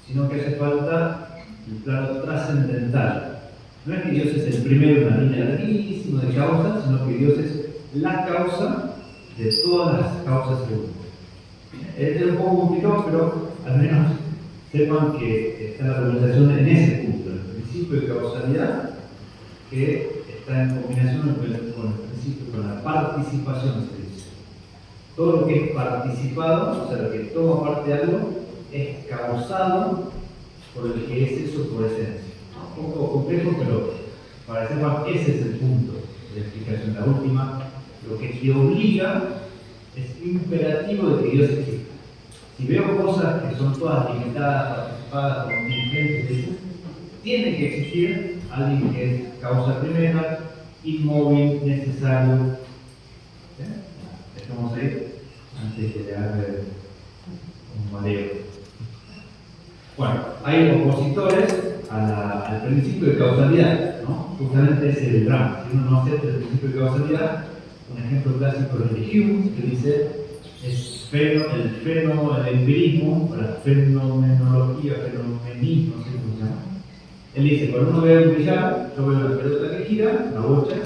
sino que hace falta el plano trascendental. No es que Dios es el primero en una línea larguísima de causas, sino que Dios es la causa de todas las causas segundas. Es un poco complicado, pero al menos sepan que está la argumentación en ese punto, el principio de causalidad, que está en combinación con el principio, con la participación, se dice. Todo lo que es participado, o sea, lo que toma parte de algo, es causado por el que es eso por esencia. Un poco complejo, pero para que sepan, ese es el punto de explicación. La última, lo que te obliga es imperativo de que Dios exista. Si veo cosas que son todas limitadas, participadas, contingentes, tiene que existir alguien que es causa primera, inmóvil, necesario. Dejemos ahí antes de darle un mareo. Bueno, hay opositores al principio de causalidad, ¿no? Justamente ese es el drama. Si uno no acepta el principio de causalidad, un ejemplo clásico es el de Hume, que dice el empirismo, o la fenomenología, fenomenismo, no sé cómo se llama. Él dice, cuando uno ve un billar, yo veo la pelota que gira, la bocha,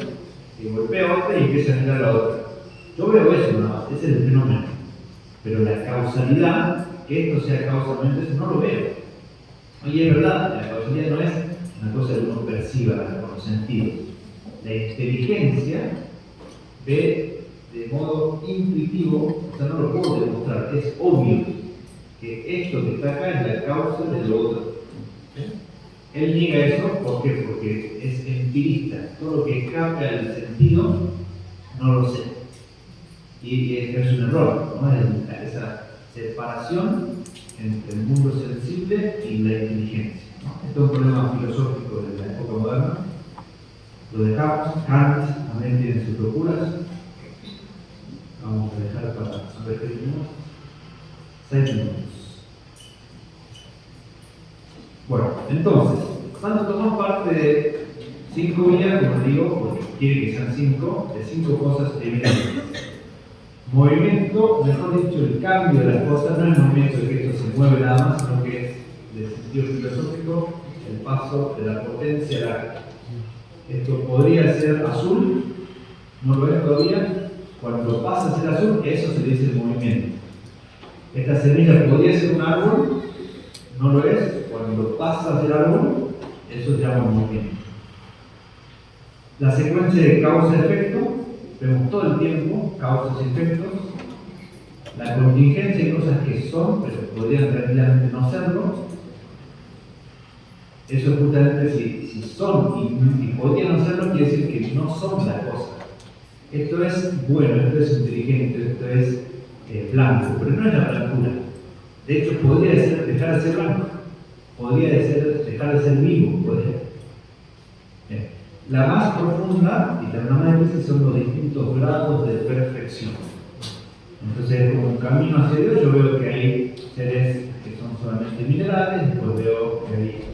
y golpea a otra y empieza a girar la otra. Yo veo eso nada más, ese es el fenómeno. Pero la causalidad, que esto sea causalmente, eso no lo veo. Y es verdad, la causalidad no es una cosa que uno perciba con los sentidos. La inteligencia ve de modo intuitivo, o sea, no lo puedo demostrar, es obvio que esto que está acá es la causa de lo otro. Él niega eso, ¿por qué? Porque es empirista. Todo lo que escapa el sentido, no lo sé. Y es un error, ¿no? Esa separación entre el mundo sensible y la inteligencia, ¿no? Esto es un problema filosófico de la época moderna. Lo de Kant también tiene sus locuras. Vamos a dejar para repetirnos 6 minutos. Bueno, entonces, Santo Tomás parte de 5 vías, como digo, porque quiere que sean 5, de 5 cosas evidentes. Movimiento, mejor dicho, el cambio de las cosas, no es el movimiento de que esto se mueve nada más, sino que es, de sentido filosófico, el paso de la potencia al acto. Esto podría ser azul, no lo es todavía. Cuando pasa a ser azul, eso se dice el movimiento. Esta semilla podría ser un árbol, no lo es. Cuando pasa a ser árbol, eso se llama movimiento. La secuencia de causa-efecto, vemos todo el tiempo causas y efectos. La contingencia de cosas que son, pero podrían tranquilamente no serlo. Eso justamente si son y podrían no serlo, quiere decir que no son la cosa. Esto es bueno, esto es inteligente, esto es blanco, pero no es la blancura. De hecho, podría dejar de ser blanco, podría dejar de ser vivo. La más profunda y la más difícil son los distintos grados de perfección. Entonces, como un camino hacia Dios, yo veo que hay seres que son solamente minerales, después veo que hay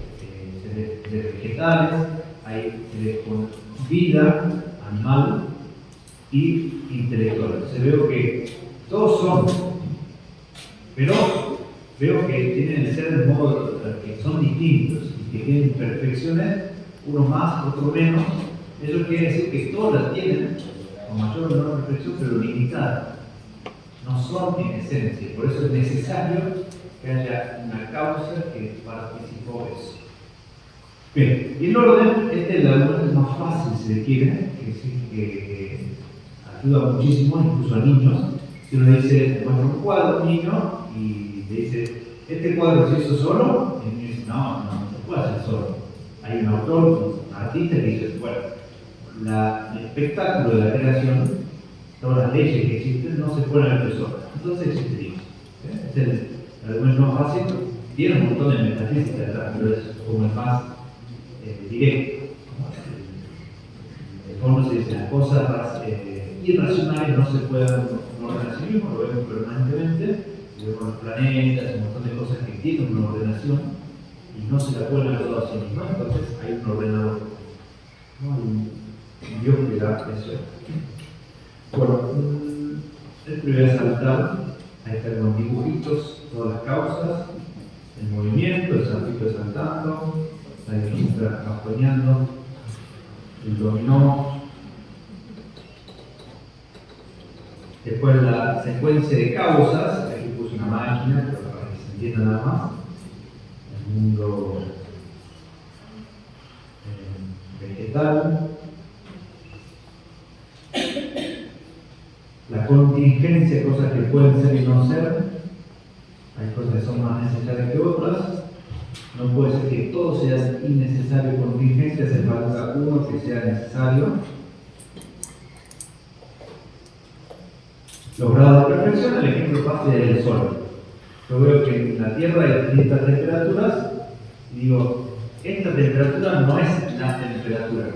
seres vegetales, hay seres con vida animal y intelectual. Entonces veo que todos son, pero veo que tienen el ser de modo que son distintos y que tienen imperfecciones, uno más, otro menos. Eso quiere decir que todas las tienen, con mayor o menor perfección, pero limitadas. No son en esencia, por eso es necesario que haya una causa que participó de eso. Bien, y el orden, este es el orden más fácil, si se quiere, que ayuda muchísimo, incluso a niños. Si uno dice, muestra un cuadro a un niño y le dice, ¿este cuadro se hizo solo? Y el niño dice, no se puede hacer solo. Hay un autor, un artista que dice, bueno, el espectáculo de la creación, todas las leyes que existen, no se pueden hacer solas. Entonces existe Dios. Este es el argumento más fácil, tiene un montón de metafísica detrás, pero es como el más directo. En el fondo se dice, las cosas irracionales no se pueden ordenar a sí mismos, lo vemos permanentemente, vemos los planetas, un montón de cosas que tienen una ordenación y no se la pueden hacer a sí mismos, entonces hay un ordenador, ¿no? Y Dios que da eso. Bueno, esto voy a saltar, ahí están los dibujitos, todas las causas, el movimiento, el sapito saltando, la guitarra campañando, el dominó. Después la secuencia de causas, aquí puse una máquina, pero para que se entienda nada más. El mundo vegetal. La contingencia, cosas que pueden ser y no ser. Hay cosas que son más necesarias que otras. No puede ser que todo sea innecesario o contingente, hace falta uno que sea necesario. Los grados de perfección, el ejemplo fácil es el sol. Yo veo que en la Tierra hay distintas temperaturas y digo, esta temperatura no es la temperatura.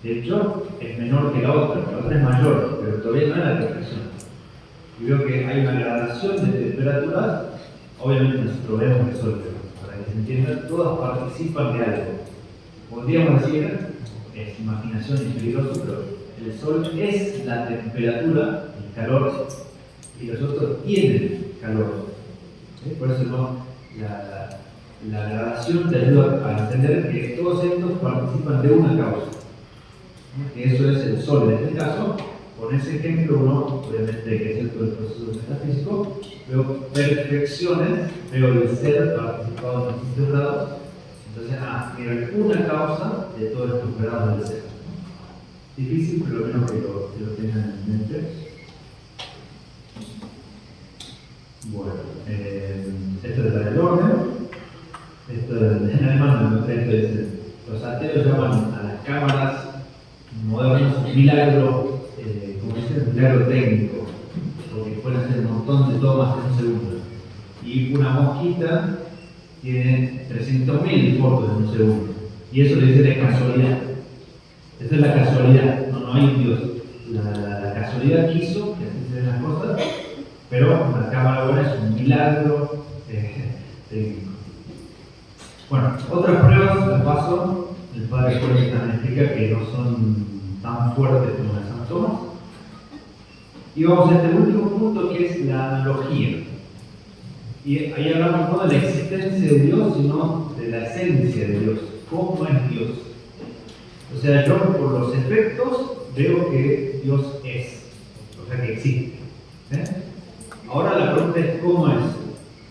De hecho, es menor que la otra es mayor, pero todavía no es la perfección. Y veo que hay una gradación de temperaturas, obviamente nosotros vemos el sol, pero para que se entienda, todas participan de algo. Podríamos decir, es imaginación y peligroso, pero el sol es la temperatura, el calor, y los otros tienen calor. ¿Sí? Por eso la gradación te ayuda a entender que todos estos participan de una causa. Que eso es el sol. En este caso, con ese ejemplo, uno, obviamente, que es el proceso metafísico, veo perfecciones, veo el ser participado en distintos grados. Entonces, era una causa de todos estos grados del ser. Difícil, pero lo menos que lo tengan en mente. Bueno, esto es el orden. Esto en alemán los ateos llaman a las cámaras modernas un milagro, como dicen, un milagro técnico, porque pueden hacer un montón de tomas en un segundo. Y una mosquita tiene 300.000 fotos en un segundo. Y eso le dicen es casualidad. Esa es la casualidad, no hay un Dios. La casualidad quiso que así se den las cosas, pero la cámara ahora es un milagro técnico. Bueno, otras pruebas las paso. El padre Cuesta explica que no son tan fuertes como las anatomas. Y vamos a este último punto que es la analogía. Y ahí hablamos no de la existencia de Dios, sino de la esencia de Dios. ¿Cómo es Dios? O sea, yo por los efectos veo que Dios es, o sea que existe. Ahora la pregunta es ¿cómo es?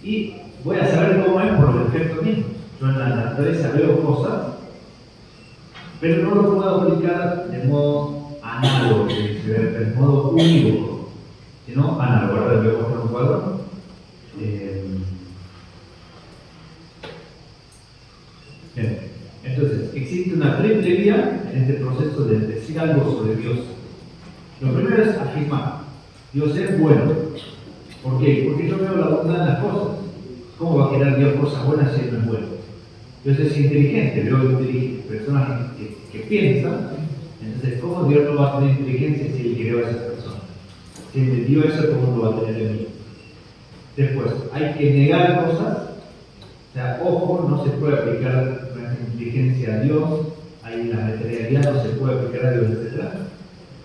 Y voy a saber cómo es por los efectos mismos. Yo en la naturaleza veo cosas, pero no lo puedo aplicar de modo análogo, de modo unívoco, sino análogo. Ahora voy a mostrar un cuadro. Bien. Entonces, existe una triple vía en este proceso de decir algo sobre Dios. Lo primero es afirmar: Dios es bueno. ¿Por qué? Porque yo veo la bondad en las cosas. ¿Cómo va a querer Dios cosas buenas si Él no es bueno? Dios es inteligente, veo personas que piensan. Entonces, ¿cómo Dios no va a tener inteligencia si Él creó a esas personas? Si Él dio eso, ¿cómo lo va a tener en mí? Después, hay que negar cosas. O sea, ojo, no se puede aplicar inteligencia a Dios, hay la materialidad, no se puede aplicar a Dios, etc.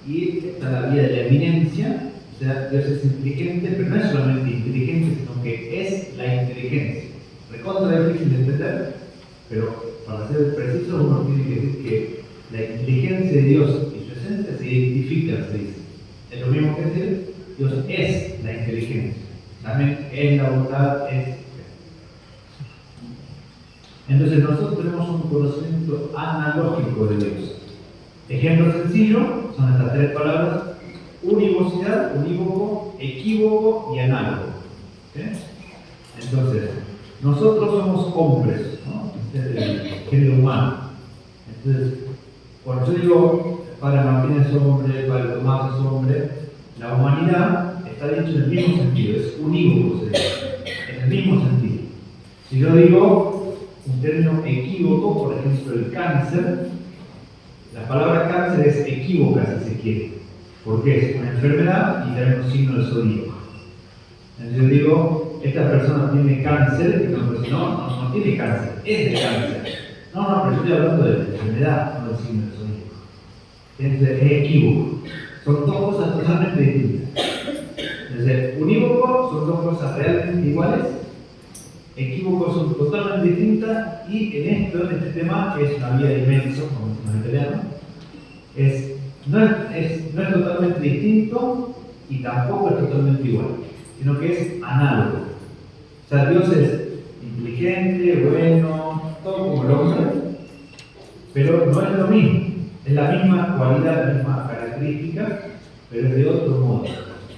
Y está la vía de la eminencia, o sea, Dios es inteligente, pero no es solamente inteligente, sino que es la inteligencia. Recontra difícil de entender, pero para ser preciso, uno tiene que decir que la inteligencia de Dios y su esencia se identifican, se dice. Es lo mismo que decir, Dios es la inteligencia, también es la bondad, es. Entonces nosotros tenemos un conocimiento analógico de Dios. Ejemplo sencillo son estas tres palabras: univocidad, unívoco, equívoco y análogo. ¿Sí? Entonces, nosotros somos hombres, ¿no? Este es el género humano. Entonces, cuando yo digo Padre Martín es hombre, Padre Tomás es hombre, la humanidad está dicho en el mismo sentido, es unívoco, se dice, en el mismo sentido. Si yo digo un término equívoco, por ejemplo el cáncer, la palabra cáncer es equívoca si se quiere, porque es una enfermedad y también un signo del zodíaco. Entonces yo digo, esta persona tiene cáncer, y no tiene cáncer, es de cáncer. No, pero yo estoy hablando de la enfermedad, no del signo del zodíaco. Entonces es equívoco. Son dos cosas totalmente distintas. Entonces, unívoco son dos cosas realmente iguales, equívocos son totalmente distintas, y en este tema, que es una vía de inmenso, como decimos en italiano, no es totalmente distinto y tampoco es totalmente igual, sino que es análogo. O sea, Dios es inteligente, bueno, todo como el hombre, pero no es lo mismo. Es la misma cualidad, la misma característica, pero es de otro modo.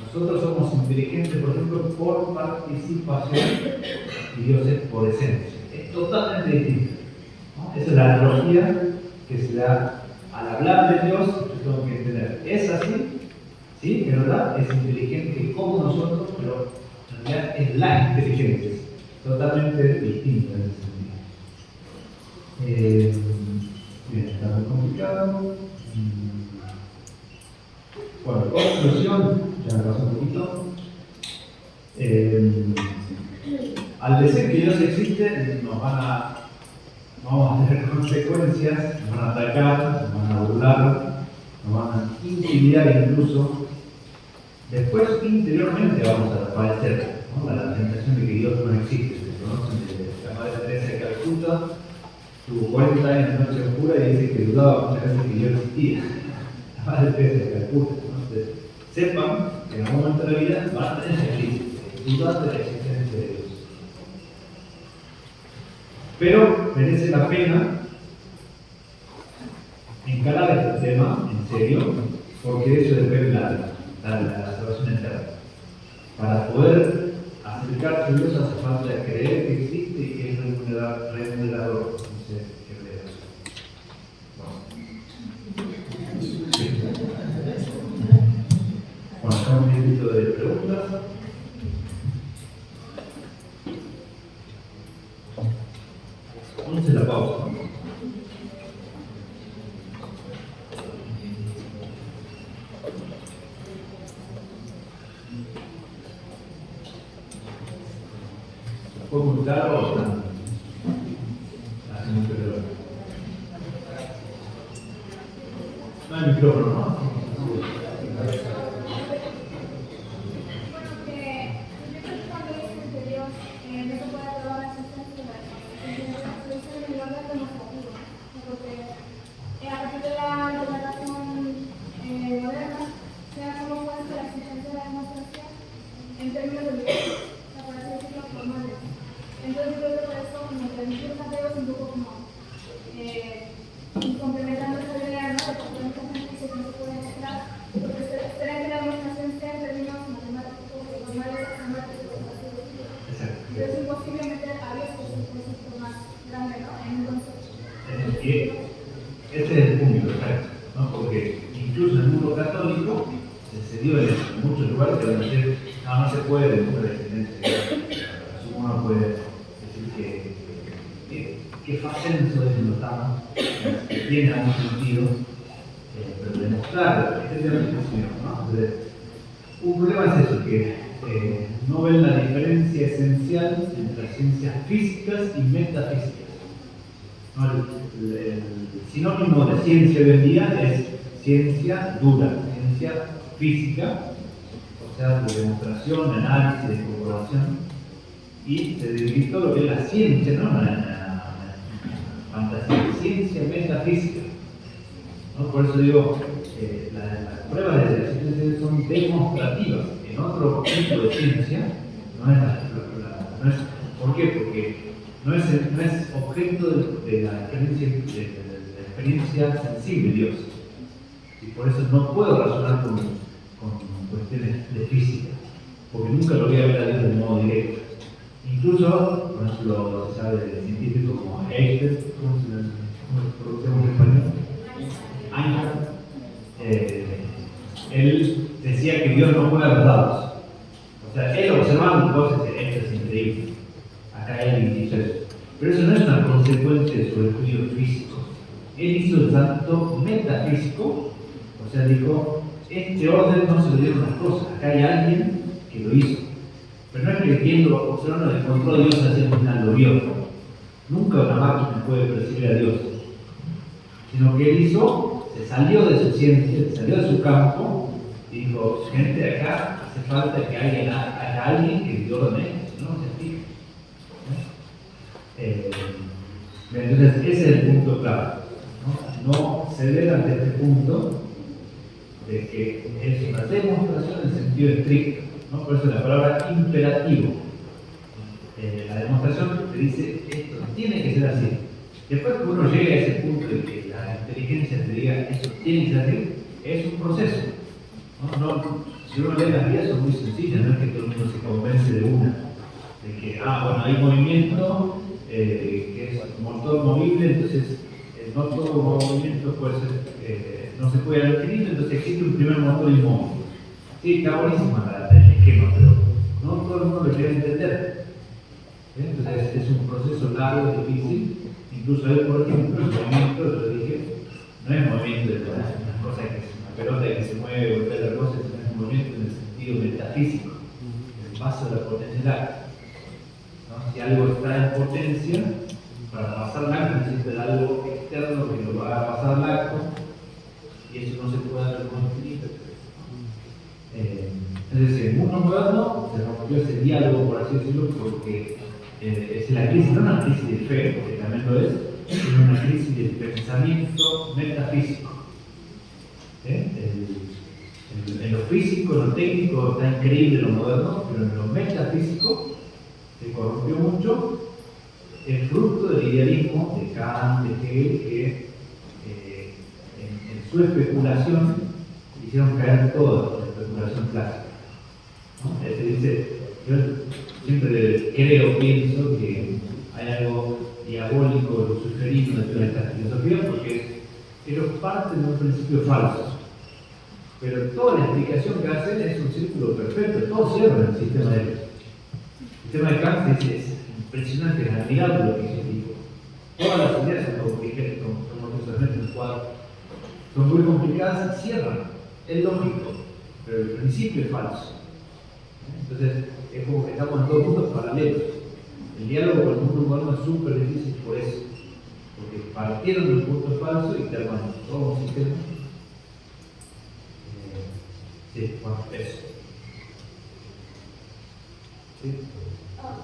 Nosotros somos inteligentes, por ejemplo, por participación, y Dios es por esencia. Es totalmente distinto, ¿no? Esa es la analogía que se da al hablar de Dios. Yo tengo que entender, es así, ¿sí? Es verdad, es inteligente como nosotros, pero en realidad es la inteligencia, totalmente distinta en ese sentido. Bien, está muy complicado. Bueno, conclusión, ya me pasó un poquito. Al decir que Dios existe, vamos a tener consecuencias, nos van a atacar, nos van a burlar, nos van a intimidar incluso. Después, interiormente, vamos a padecer, ¿no? La tentación de que Dios no existe. Se conocen de la Madre Teresa de Calcuta, tuvo 40 años de noche oscura y dice que dudaba muchas veces que Dios existía. La Madre Teresa de Calcuta. Entonces, sepan que en algún momento de la vida van a tener que dudar de la existencia de Dios. Pero merece la pena encarar este tema en serio, porque de eso depende la salvación eterna. Para poder acercarse a Dios hace falta creer que existe y que es remunerador, dice Hebreos. Bueno, acá un minutito de preguntas. Vamos a la pausa. ¿Puedo ocultar o no? Hacemos peor. No hay micrófono, ¿no? Este es el punto, exacto, ¿no? Porque incluso en el mundo católico se dio en muchos lugares que decir, no se puede nunca la existencia. Uno puede decir que facenso de lo estamos, que tiene algún sentido, pero demostrar este tema de expresión, ¿no? Entonces, un problema es eso, que no ven la diferencia esencial entre las ciencias físicas y metafísicas. ¿no? El sinónimo de ciencia hoy en día es ciencia dura, ciencia física, o sea, de demostración, de análisis, de comprobación, y se debilitó lo que es la ciencia, ¿no? La fantasía, ciencia metafísica, ¿no? Por eso digo, las pruebas de la ciencia son demostrativas. En otro tipo de ciencia no es no es, ¿por qué? Porque no es objeto de la experiencia sensible de Dios. Y por eso no puedo razonar con cuestiones de física, porque nunca lo voy a ver a Dios de modo directo. Incluso, por ejemplo, se sabe de científicos como Einstein, ¿cómo se pronuncia en español? Einstein. Él decía que Dios no juega a los dados. O sea, él observando cosas y decía, esto es increíble. Acá él dice eso. Pero eso no es una consecuencia de su estudio físico. Él hizo el salto metafísico, o sea, dijo, este orden no se lo dieron las cosas, acá hay alguien que lo hizo. Pero no es que viendo, observando, encontró a Dios haciendo una lo vio. Nunca una máquina puede percibir a Dios. Sino que él hizo, se salió de su ciencia, se salió de su campo y dijo, gente, acá hace falta que haya alguien que dio orden, no se explica. Entonces, ese es el punto clave. No ceder ante este punto de que es una demostración en sentido estricto, ¿no? Por eso la palabra imperativo. La demostración te dice esto tiene que ser así. Después que uno llegue a ese punto de que la inteligencia te diga esto tiene que ser así, es un proceso. Si uno lee las vías son muy sencillas, no es que todo el mundo se convence de una. De que, bueno, hay movimiento que es motor movible, entonces no todo movimiento puede ser, no se puede al infinito, entonces existe un primer motor inmóvil. Sí, está buenísima el esquema, pero no todo el mundo lo quiere entender. Entonces es un proceso largo, difícil. Incluso él, por ejemplo, el movimiento, lo dije, no es movimiento de una cosa que es una pelota que se mueve o otra cosa, sino es un movimiento en el sentido metafísico, el paso de la potencia del acto. ¿No? Si algo está en potencia, para pasar el acto necesita algo externo que lo haga pasar el acto, y eso no se puede dar con infinito. Es decir, en el mundo moderno se rompió ese diálogo, por así decirlo, porque es la crisis, no una crisis de fe, porque también lo es, sino una crisis de pensamiento metafísico. En lo físico, en lo técnico está increíble lo moderno, pero en lo metafísico se corrompió mucho el fruto del idealismo de Kant, de Hegel, que en su especulación hicieron caer toda la especulación clásica. ¿No? Dice, yo siempre pienso que hay algo diabólico, luciferino dentro de esta filosofía, porque ellos parten de un principio falso. Pero toda la explicación que hacen es un círculo perfecto, todo cierra en el sistema de ellos. El sistema de Kant es impresionante, es admirable lo que hizo el tipo. Todas las ideas son complicadas, como que se meten en el cuadro. Son muy complicadas y cierran. Es lógico, pero el principio es falso. Entonces, es como que estamos en dos mundos paralelos. El diálogo con el mundo moderno es súper difícil por eso. Porque partieron de un punto falso y te arman todo un sistema. Sí, bueno, eso. ¿Sí?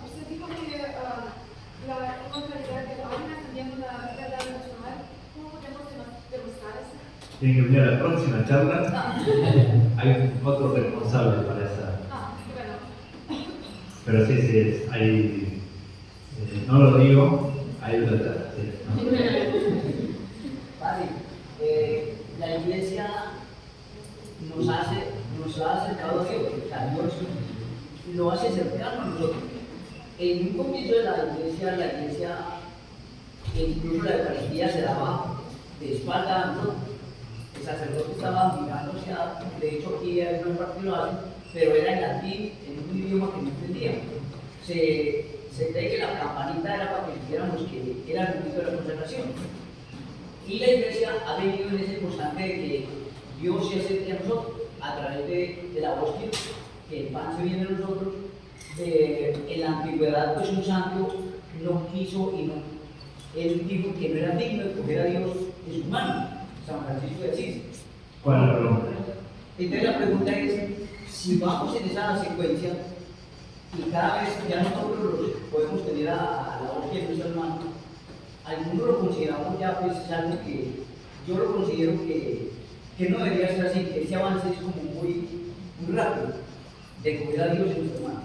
Usted dijo que la eventualidad de la máquina también una verdad emocional. ¿Cómo podemos demostrar eso? Tienen que venir a la próxima charla. Hay otro responsable para esa. Bueno. Pero sí, hay. No lo digo, hay otra charla. Sí, Padre, la iglesia nos ha acercado a Dios, o sea, Dios lo hace cercano a nosotros. En un comienzo de la iglesia, incluso la Eucaristía se daba de espalda a nosotros. El sacerdote estaba mirando hacia, de hecho aquí hay una parte lo hacen, pero era en latín, en un idioma que no entendíamos. Se cree que la campanita era para que supiéramos que era el momento de la consagración. Y la iglesia ha venido en ese constante de que Dios se acerque a nosotros a través de la hostia, que el pan se viene a nosotros. En la antigüedad, pues un santo no quiso y no él dijo que no era digno de coger a Dios en su mano, San Francisco de Asís. ¿Cuál es la pregunta? Entonces la pregunta es, si vamos en esa secuencia, y cada vez ya nosotros los podemos tener a la hostia de nuestra hermano, algunos lo consideramos ya pues es algo que yo lo considero que no debería ser así, que ese avance es como muy rápido de coger a Dios en nuestra hermano.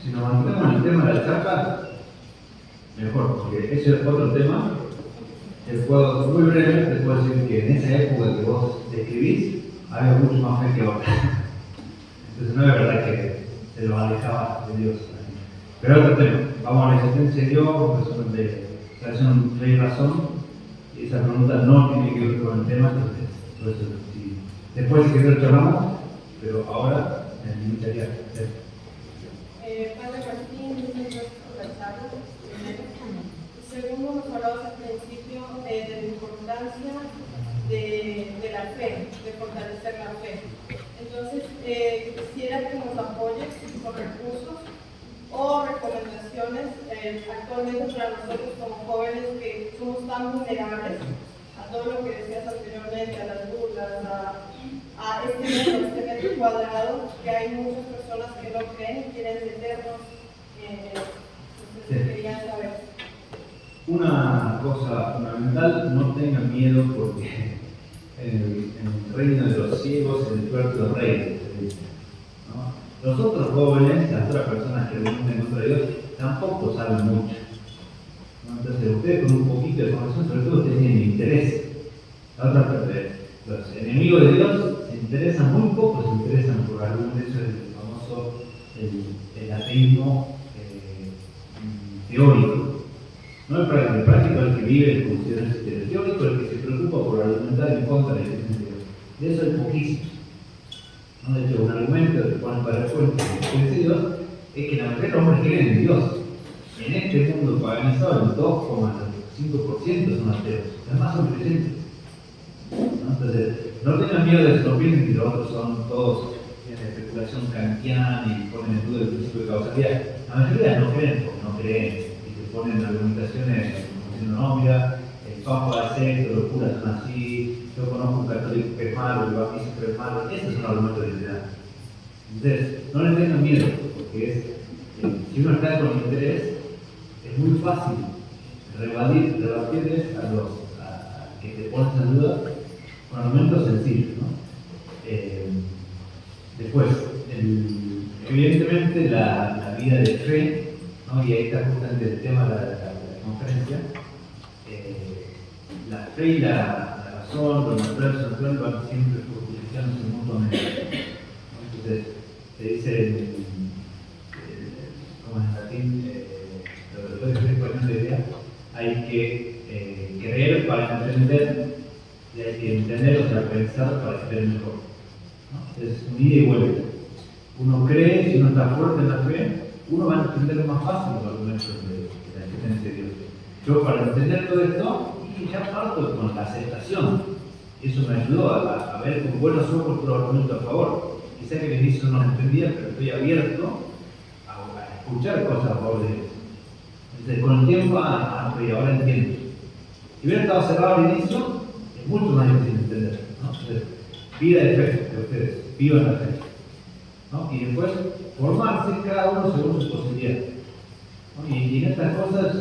Si nos mantenemos en el tema de la chapa, mejor, porque ese es otro tema. Muy breve, te puedo decir que en esa época que vos describís, había mucho más fe que ahora. Entonces no es verdad que se lo alejaba de Dios. Pero otro tema, vamos a la existencia de Dios, resumen de relación fe y razón, y esa pregunta no tiene que ver con el tema, entonces, por eso, después si querés charlamos, pero ahora me limitaría. Padre Martín, muchas gracias por la charla. Según nos hablabas al principio de la importancia de la fe, de fortalecer la fe. Entonces, quisiera que nos apoyes con recursos o recomendaciones actualmente para nosotros como jóvenes que somos tan vulnerables a todo lo que decías anteriormente, a las burlas, a este mundo, este metro cuadrado, que hay muchas personas que no creen y quieren meternos en eso. Entonces, quería saber. Una cosa fundamental, no tengan miedo porque en el reino de los ciegos el tuerto rey, ¿no? Los otros jóvenes, las otras personas que denuncian contra Dios, tampoco saben mucho, ¿no? Entonces ustedes con un poquito de información, sobre todo ustedes tienen interés. Los enemigos de Dios se interesan muy poco, se interesan por algún de esos, el famoso el ateísmo teórico. No el práctico, el práctico es el que vive en funciones del teórico, el que se preocupa por argumentar en contra de la existencia de Dios. De eso es poquísimo. ¿No? De hecho, un argumento que ponen para el cuento de la existencia de Dios es que la mayoría de los hombres creen en Dios. En este mundo paganizado, el 2,5% son ateos. Además son creyentes. ¿No? Entonces, no tengan miedo de no piensen que los otros son todos en especulación kantiana y ponen en duda el principio de causalidad. La mayoría no creen porque no creen. Ponen argumentaciones diciendo, no, mira, el Papa hace esto, los curas son así, yo conozco un católico que es malo, el bautista que es malo, esos son argumentos de identidad. Entonces, no les tengan miedo, porque si uno está con interés, es muy fácil rebatirles a que te pones en duda con argumentos sencillos, ¿no? Después, evidentemente la vida de fe, ¿no? Y ahí está justamente el tema de la conferencia. La fe y la razón, lo natural y lo natural van siempre justificándose mutuamente. Entonces, se dice, como en latín, lo que estoy poniendo la idea, hay que creer para entender, y hay que entender, o sea, pensar para ser mejor. ¿No? Es un ida y vuelta. Uno cree, si uno está fuerte en la fe, uno va a entender más fácil los argumentos de la existencia de Dios. Yo para entender todo esto, y ya parto con la aceptación. Eso me ayudó a ver con buenos ojos todos los argumentos a favor. Quizá que el inicio no entendía, pero estoy abierto a escuchar cosas a favor de Dios. Entonces con el tiempo, ahora entiendo. Si hubiera estado cerrado al inicio, es mucho más difícil de entender, ¿no? Entonces, vida de fe de ustedes, vivan la fe, ¿no? Y después formarse cada uno según su posibilidad, ¿no? Y en estas cosas,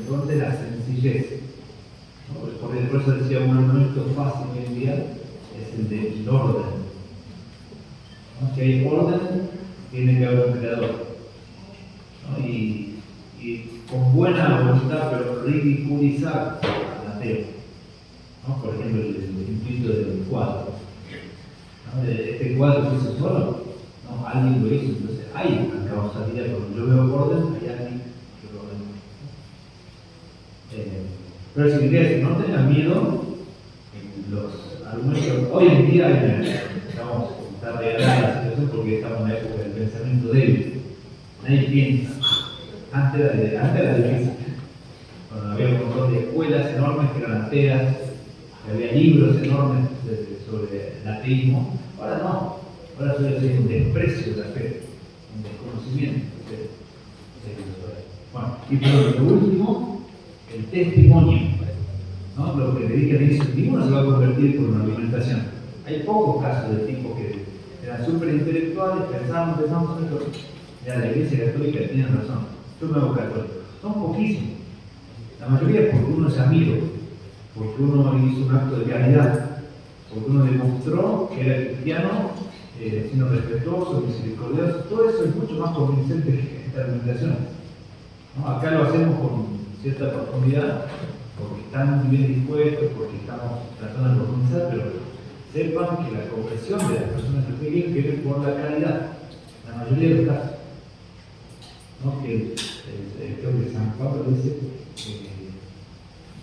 donde la sencillez, ¿no? Por eso decía, un argumento fácil hoy en día es el del orden, ¿no? Si hay orden, tiene que haber un creador, ¿no? Y con buena voluntad, pero ridiculizar al ateo, ¿no? Por ejemplo, el intuito del cuadro, ¿no? Este cuadro se hizo solo, ¿no? Alguien lo hizo, entonces hay una causalidad. Cuando yo veo orden, hay alguien que lo ordena. Pero si quería decir, no tengan miedo en los argumentos. Hoy en día estamos está regalada la situación porque estamos en la época del pensamiento débil. Nadie piensa. Antes era difícil. Cuando había un montón de escuelas enormes que eran ateas, que había libros enormes sobre el ateísmo. Ahora no. Ahora suele ser un desprecio de la fe, un desconocimiento. Bueno, y por lo último, testimonio. ¿No? Lo que le dije al inicio, ninguno se va a convertir por una argumentación. Hay pocos casos de tipos que eran súper intelectuales, pensamos, pero ya la Iglesia Católica tiene razón. Yo me hago católico. Son poquísimos. La mayoría es porque uno es amigo, porque uno hizo un acto de caridad, porque uno demostró que era cristiano, sino respetuoso, misericordioso. Todo eso es mucho más convincente que esta argumentación. ¿No? Acá lo hacemos con cierta profundidad, porque están bien dispuestos, porque estamos tratando de profundizar, pero sepan que la conversión de las personas que viene por la caridad, la mayoría de los casos. ¿No? Que creo que San Pablo dice,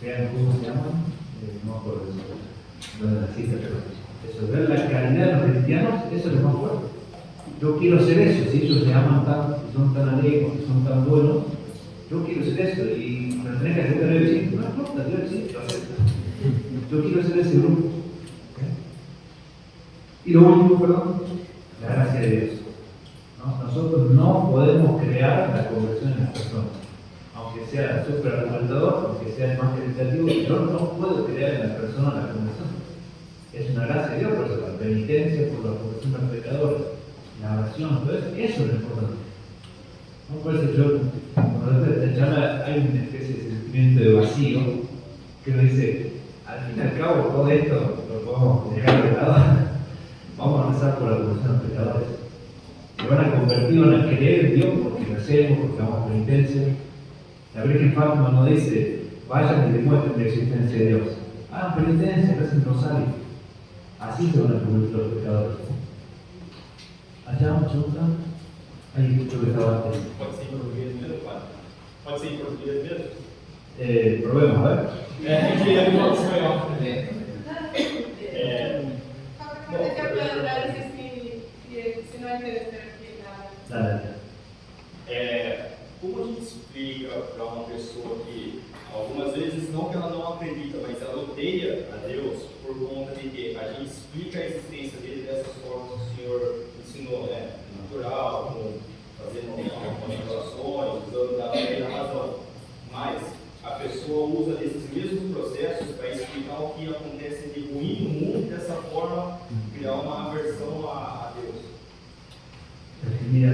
vean cómo se llaman, no me acuerdo de la cita, pero eso, ver la caridad de los cristianos, eso es lo más fuerte. Yo quiero ser eso, si ellos se aman tanto, si son tan alegres, si son tan buenos, yo quiero ser eso, y me tenés que aceptar el sí, no importa, yo sí, lo acepto. Yo quiero ser ese grupo. ¿Okay? Y lo último, perdón, la gracia de Dios. ¿No? Nosotros no podemos crear la conversión en las personas. Aunque sea súper argumentador, aunque sea más caritativo, yo no puedo crear en las personas la conversión. Es una gracia de Dios, por eso la penitencia, por la conversión de los pecadores, la oración, todo eso, eso es lo importante. No, por eso yo, cuando esta charla hay una especie de sentimiento de vacío, que uno dice, al fin y al cabo, todo esto lo podemos dejar de lado. Vamos a rezar por la conversión de los pecadores. Se van a convertir, van a creer en Dios porque lo hacemos, porque hagamos penitencia. La Virgen Fátima nos dice, vayan y demuestren la existencia de Dios. Hagan penitencia, recen rosario. Así se van a convertir los pecadores. Allá, mucha pregunta. Ahí creo que estaba antes. Pode ser em português mesmo, pai? Pode ser em português mesmo? Probemos, a ver. É que ele fala espanhol. Por ejemplo, a veces si no hay que despertar. Dale. Como a gente explica para uma pessoa que, algumas vezes, não que ela não acredita, mas ela odeia a Deus por conta de que a gente explica a existência dele dessas formas que o Senhor ensinou, né? Natural, fazendo manipulações, usando da fé e da razão. Mas a pessoa usa desses mesmos processos para explicar o que acontece de ruim no mundo, dessa forma criar uma aversão a Deus. Mira,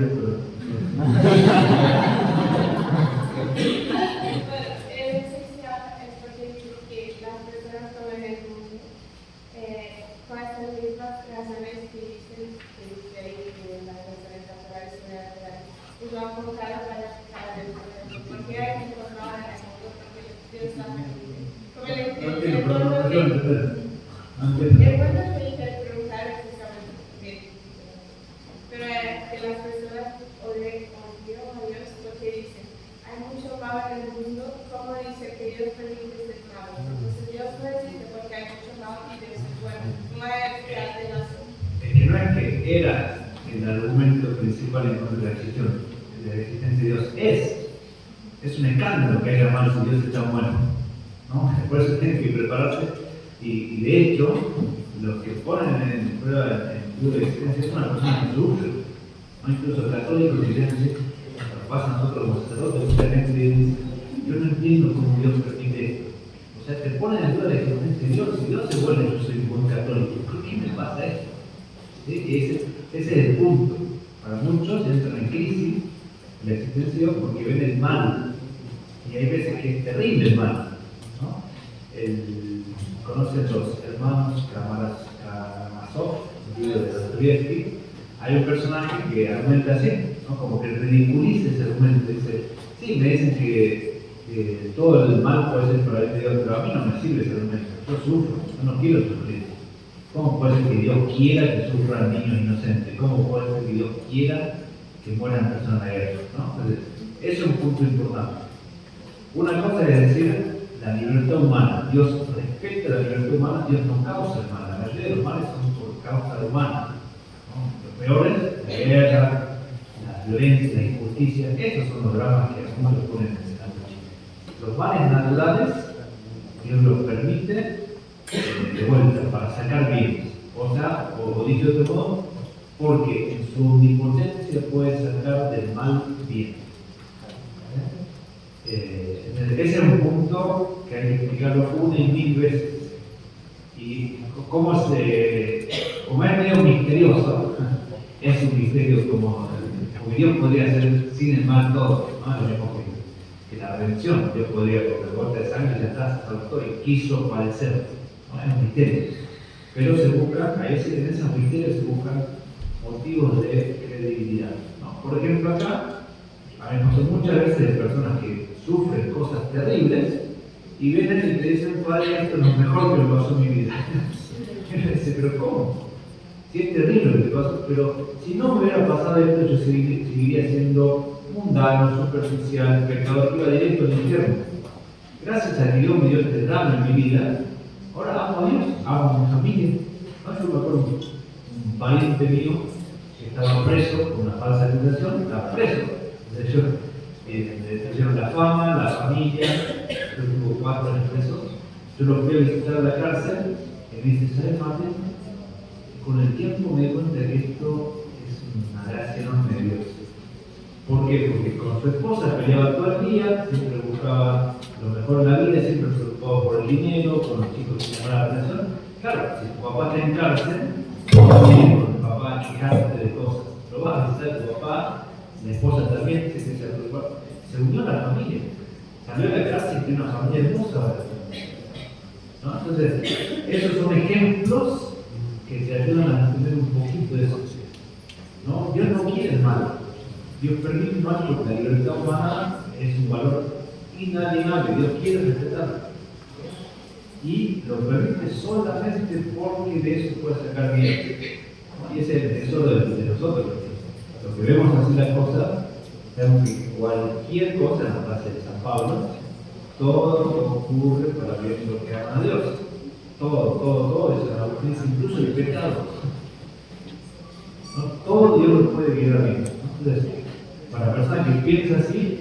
Bueno, esencial es porque dice que las personas toman el mundo con estas mismas razones que dicen que las razones naturales son naturales. Y lo han colocado para Dios, porque hay que encontrar en el mundo, porque Dios está como el mundo que preguntar exactamente por qué. Pero que las personas odien a Dios porque dicen, hay mucho mal en el mundo, ¿cómo dice que Dios permite este mal? Entonces Dios no existe porque hay mucho mal y Dios es bueno. No hay que es que no es que era el argumento principal en contra de la existencia de Dios. Es un escándalo que haya malos y Dios es tan bueno. ¿No? Por eso tienen que prepararse. Y de hecho, los que ponen en prueba en duda de existencia es una persona que sufre. ¿No? Incluso católicos y cristianos, lo pasa a nosotros como sacerdotes, mucha gente dice, yo no entiendo cómo Dios permite esto. O sea, te ponen en duda la existencia de Dios. Si Dios es bueno, yo soy un buen católico, ¿por qué me pasa esto? ¿Sí? Ese es el punto. Para muchos entran en crisis la existencia de Dios porque ven el mal. Y hay veces que es terrible el mal. ¿No? Conocen los hermanos Karamazov, el libro de Dostoyevsky. Hay un personaje que argumenta así, ¿no? Como que ridiculiza ese argumento. Dice, sí, me dicen que todo el mal puede ser para el Dios, pero a mí no me sirve ese argumento. Yo sufro, yo no quiero sufrir. ¿Cómo puede ser que Dios quiera que sufran niños inocentes? ¿Cómo puede ser que Dios quiera que mueran personas de guerra? ¿No? Entonces, eso es un punto importante. Una cosa es decir, la libertad humana. Dios respeta la libertad humana, Dios no causa el mal. La mayoría de los males son por causa humana. ¿No? Lo peor es la guerra, la violencia, la injusticia. Esos son los dramas que algunos los ponen en la lucha. Los males naturales, Dios los permite de vuelta para sacar bienes. O sea, o dicho de otro modo, porque en su omnipotencia puede sacar del mal bien. Ese es un punto que hay que explicarlo una y mil veces. Y como es medio misterioso, es un misterio como Dios podría hacer sin el mal todo, ¿no? Lo mismo que la redención. Dios podría, con el corte de sangre, ya está, se saltó y quiso padecer, ¿no? Es un misterio. Pero se buscan, a veces en esos misterios se buscan motivos de credibilidad, ¿no? Por ejemplo, acá, hay muchas veces de personas que sufren cosas terribles y vienen y te dicen, Padre, esto es lo mejor que me pasó en mi vida. Y uno dice, pero ¿cómo? Si es terrible lo que pasó, pero si no me hubiera pasado esto, yo seguiría siendo mundano, superficial, pecador, iba directo al infierno. Gracias a que Dios me dio este drama en mi vida, ahora amo a Dios, amo a mi familia. Yo me acuerdo un pariente mío que estaba preso por una falsa acusación, estaba preso. Le trajeron la fama, la familia, yo tuve 4 años preso. Yo lo fui a visitar a la cárcel y me dice, ¿sabes, Martín? Con el tiempo me di cuenta que esto es una gracia enorme de Dios. ¿Por qué? Porque con su esposa peleaba todo el día, siempre buscaba lo mejor en la vida, siempre se preocupaba por el dinero, con los chicos que llamaban la atención. Claro, si tu papá está en cárcel, con tu papá quejarte de cosas, pero vas a visitar a tu papá, la esposa también se unió a la familia. Salió de la cárcel y tiene una familia hermosa. ¿No? Entonces, esos son ejemplos que te ayudan a entender un poquito de eso. ¿No? Dios no quiere el mal. Dios permite el mal porque la libertad humana es un valor inalienable. Dios quiere respetarlo. Y lo permite solamente porque de eso puede sacar bien. Y ese es el tesoro de nosotros. Lo que vemos así las cosas, vemos que cualquier cosa en la frase de San Pablo, todo ocurre para bien lo que aman a Dios. Todo eso es la justicia, incluso el pecado. ¿No? Todo Dios lo puede guiar a bien. Entonces, para la persona que piensa así,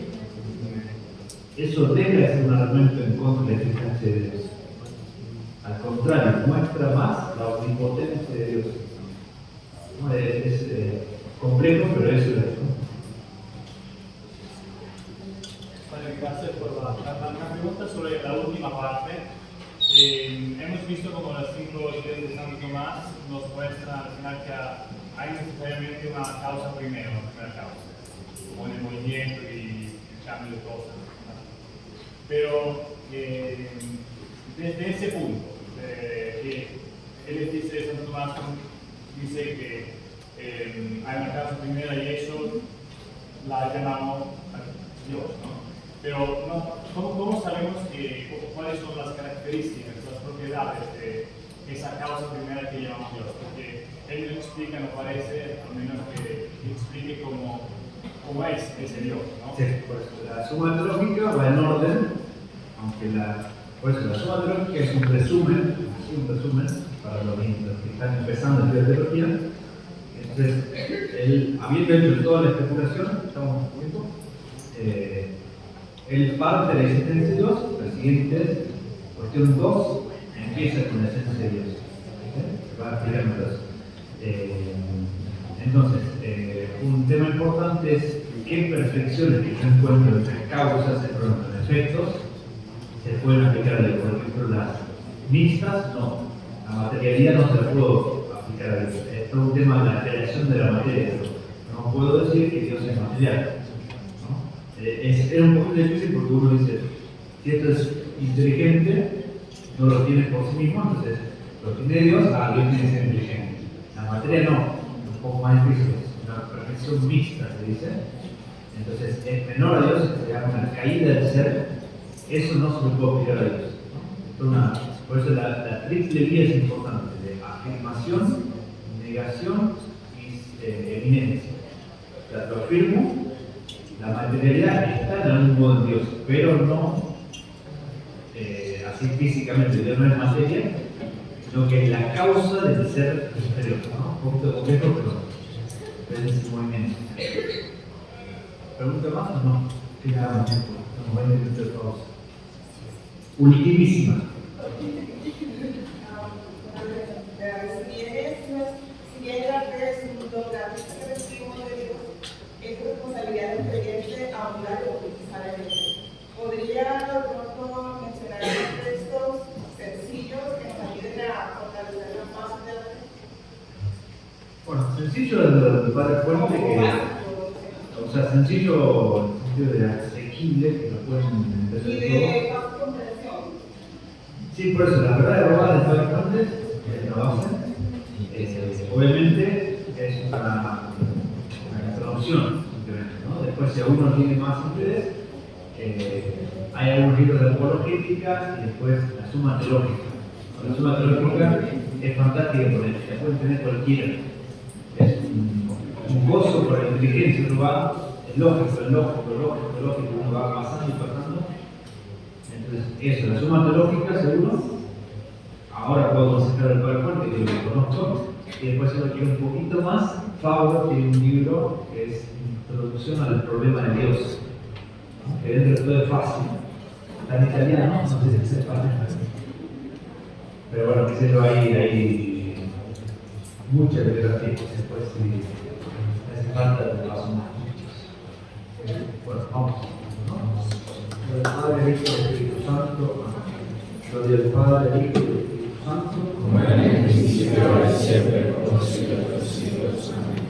eso deja de ser un argumento en contra de la existencia de Dios. Al contrario, muestra más la omnipotencia de Dios. ¿No? Es complejo, pero eso es. Vale, gracias por la pregunta sobre la última parte. Hemos visto como las 5 ideas de Santo Tomás nos muestran al final que hay necesariamente una causa primero, una primera causa, como el movimiento y el cambio de cosas. Pero desde ese punto, que él dice, Santo Tomás dice que hay una causa primera y eso la llamamos Dios, ¿no? Pero ¿cómo sabemos cuáles son las características, las propiedades de esa causa primera que llamamos Dios? Porque él no explica, no parece, al menos que explique cómo es ese Dios, ¿no? Sí, pues la suma teológica va en orden, aunque la suma teológica es un resumen para los que están empezando a estudiar teología. Entonces, él, habiendo hecho toda la especulación, estamos un poquito, él parte de la existencia de Dios, la siguiente, cuestión 2, empieza con la esencia de Dios. Va a explicármelo eso. Entonces, un tema importante es qué perfecciones que se encuentran entre causas, entre efectos, se pueden aplicar a Dios. Por ejemplo, las mixtas, no. La materialidad no se la puedo aplicar a Dios. Es todo un tema de la creación de la materia. No puedo decir que Dios es material. Es un poco difícil porque uno dice, si esto es inteligente, no lo tiene por sí mismo, entonces lo tiene Dios, Dios tiene que ser inteligente. La materia no, un poco más difícil, es una perfección mixta, se dice. Entonces es menor a Dios, se llama una caída del ser, eso no se le puede aplicar a Dios. Por eso la triple vía es importante, de afirmación, negación y eminencia. O sea, lo afirmo. La materialidad está en algún modo en Dios, pero no así físicamente. Dios no es materia, sino que es la causa del ser superior. ¿No? Un poquito complejo, pero es ese movimiento. ¿Pregunta más o no? Queda tiempo. Nos va a ir entre todos. Ultimísima. Si bien la fe es un don gratuito que recibimos de Dios, es responsabilidad del creyente abundar y utilizar el bien. sencillo del Padre Fuente, o sea, sencillo en el sentido de asequible, que lo pueden entender Y todo. de fácil comprensión. Sí, por eso la verdad de Roma de Padre Fuente es la base. Obviamente es una traducción, simplemente, ¿no? Después, si uno tiene más interés, hay algunos libros de apologética y después la suma teológica. La suma teológica es fantástica porque la pueden tener cualquiera. Es un gozo por la inteligencia, uno va, es lógico, uno va pasando y pasando. Entonces, eso, la suma teológica, seguro. Ahora podemos sacar el Padre Fuente, que lo conozco, y después si uno quiere un poquito más, Fabro tiene un libro que es Introducción al Problema de Dios, ¿no? Que dentro de todo es fácil. Está en italiano, no sé si es fácil. Pero bueno, qué sé yo, hay muchas bibliografías, después si hace falta de paso más. Bueno, vamos. ¿No? El Padre, el Hijo y el Espíritu Santo. Gloria al Padre, al Hijo y al Espíritu Santo. Como era en el principio, ahora y siempre, por los siglos de los siglos. Amén.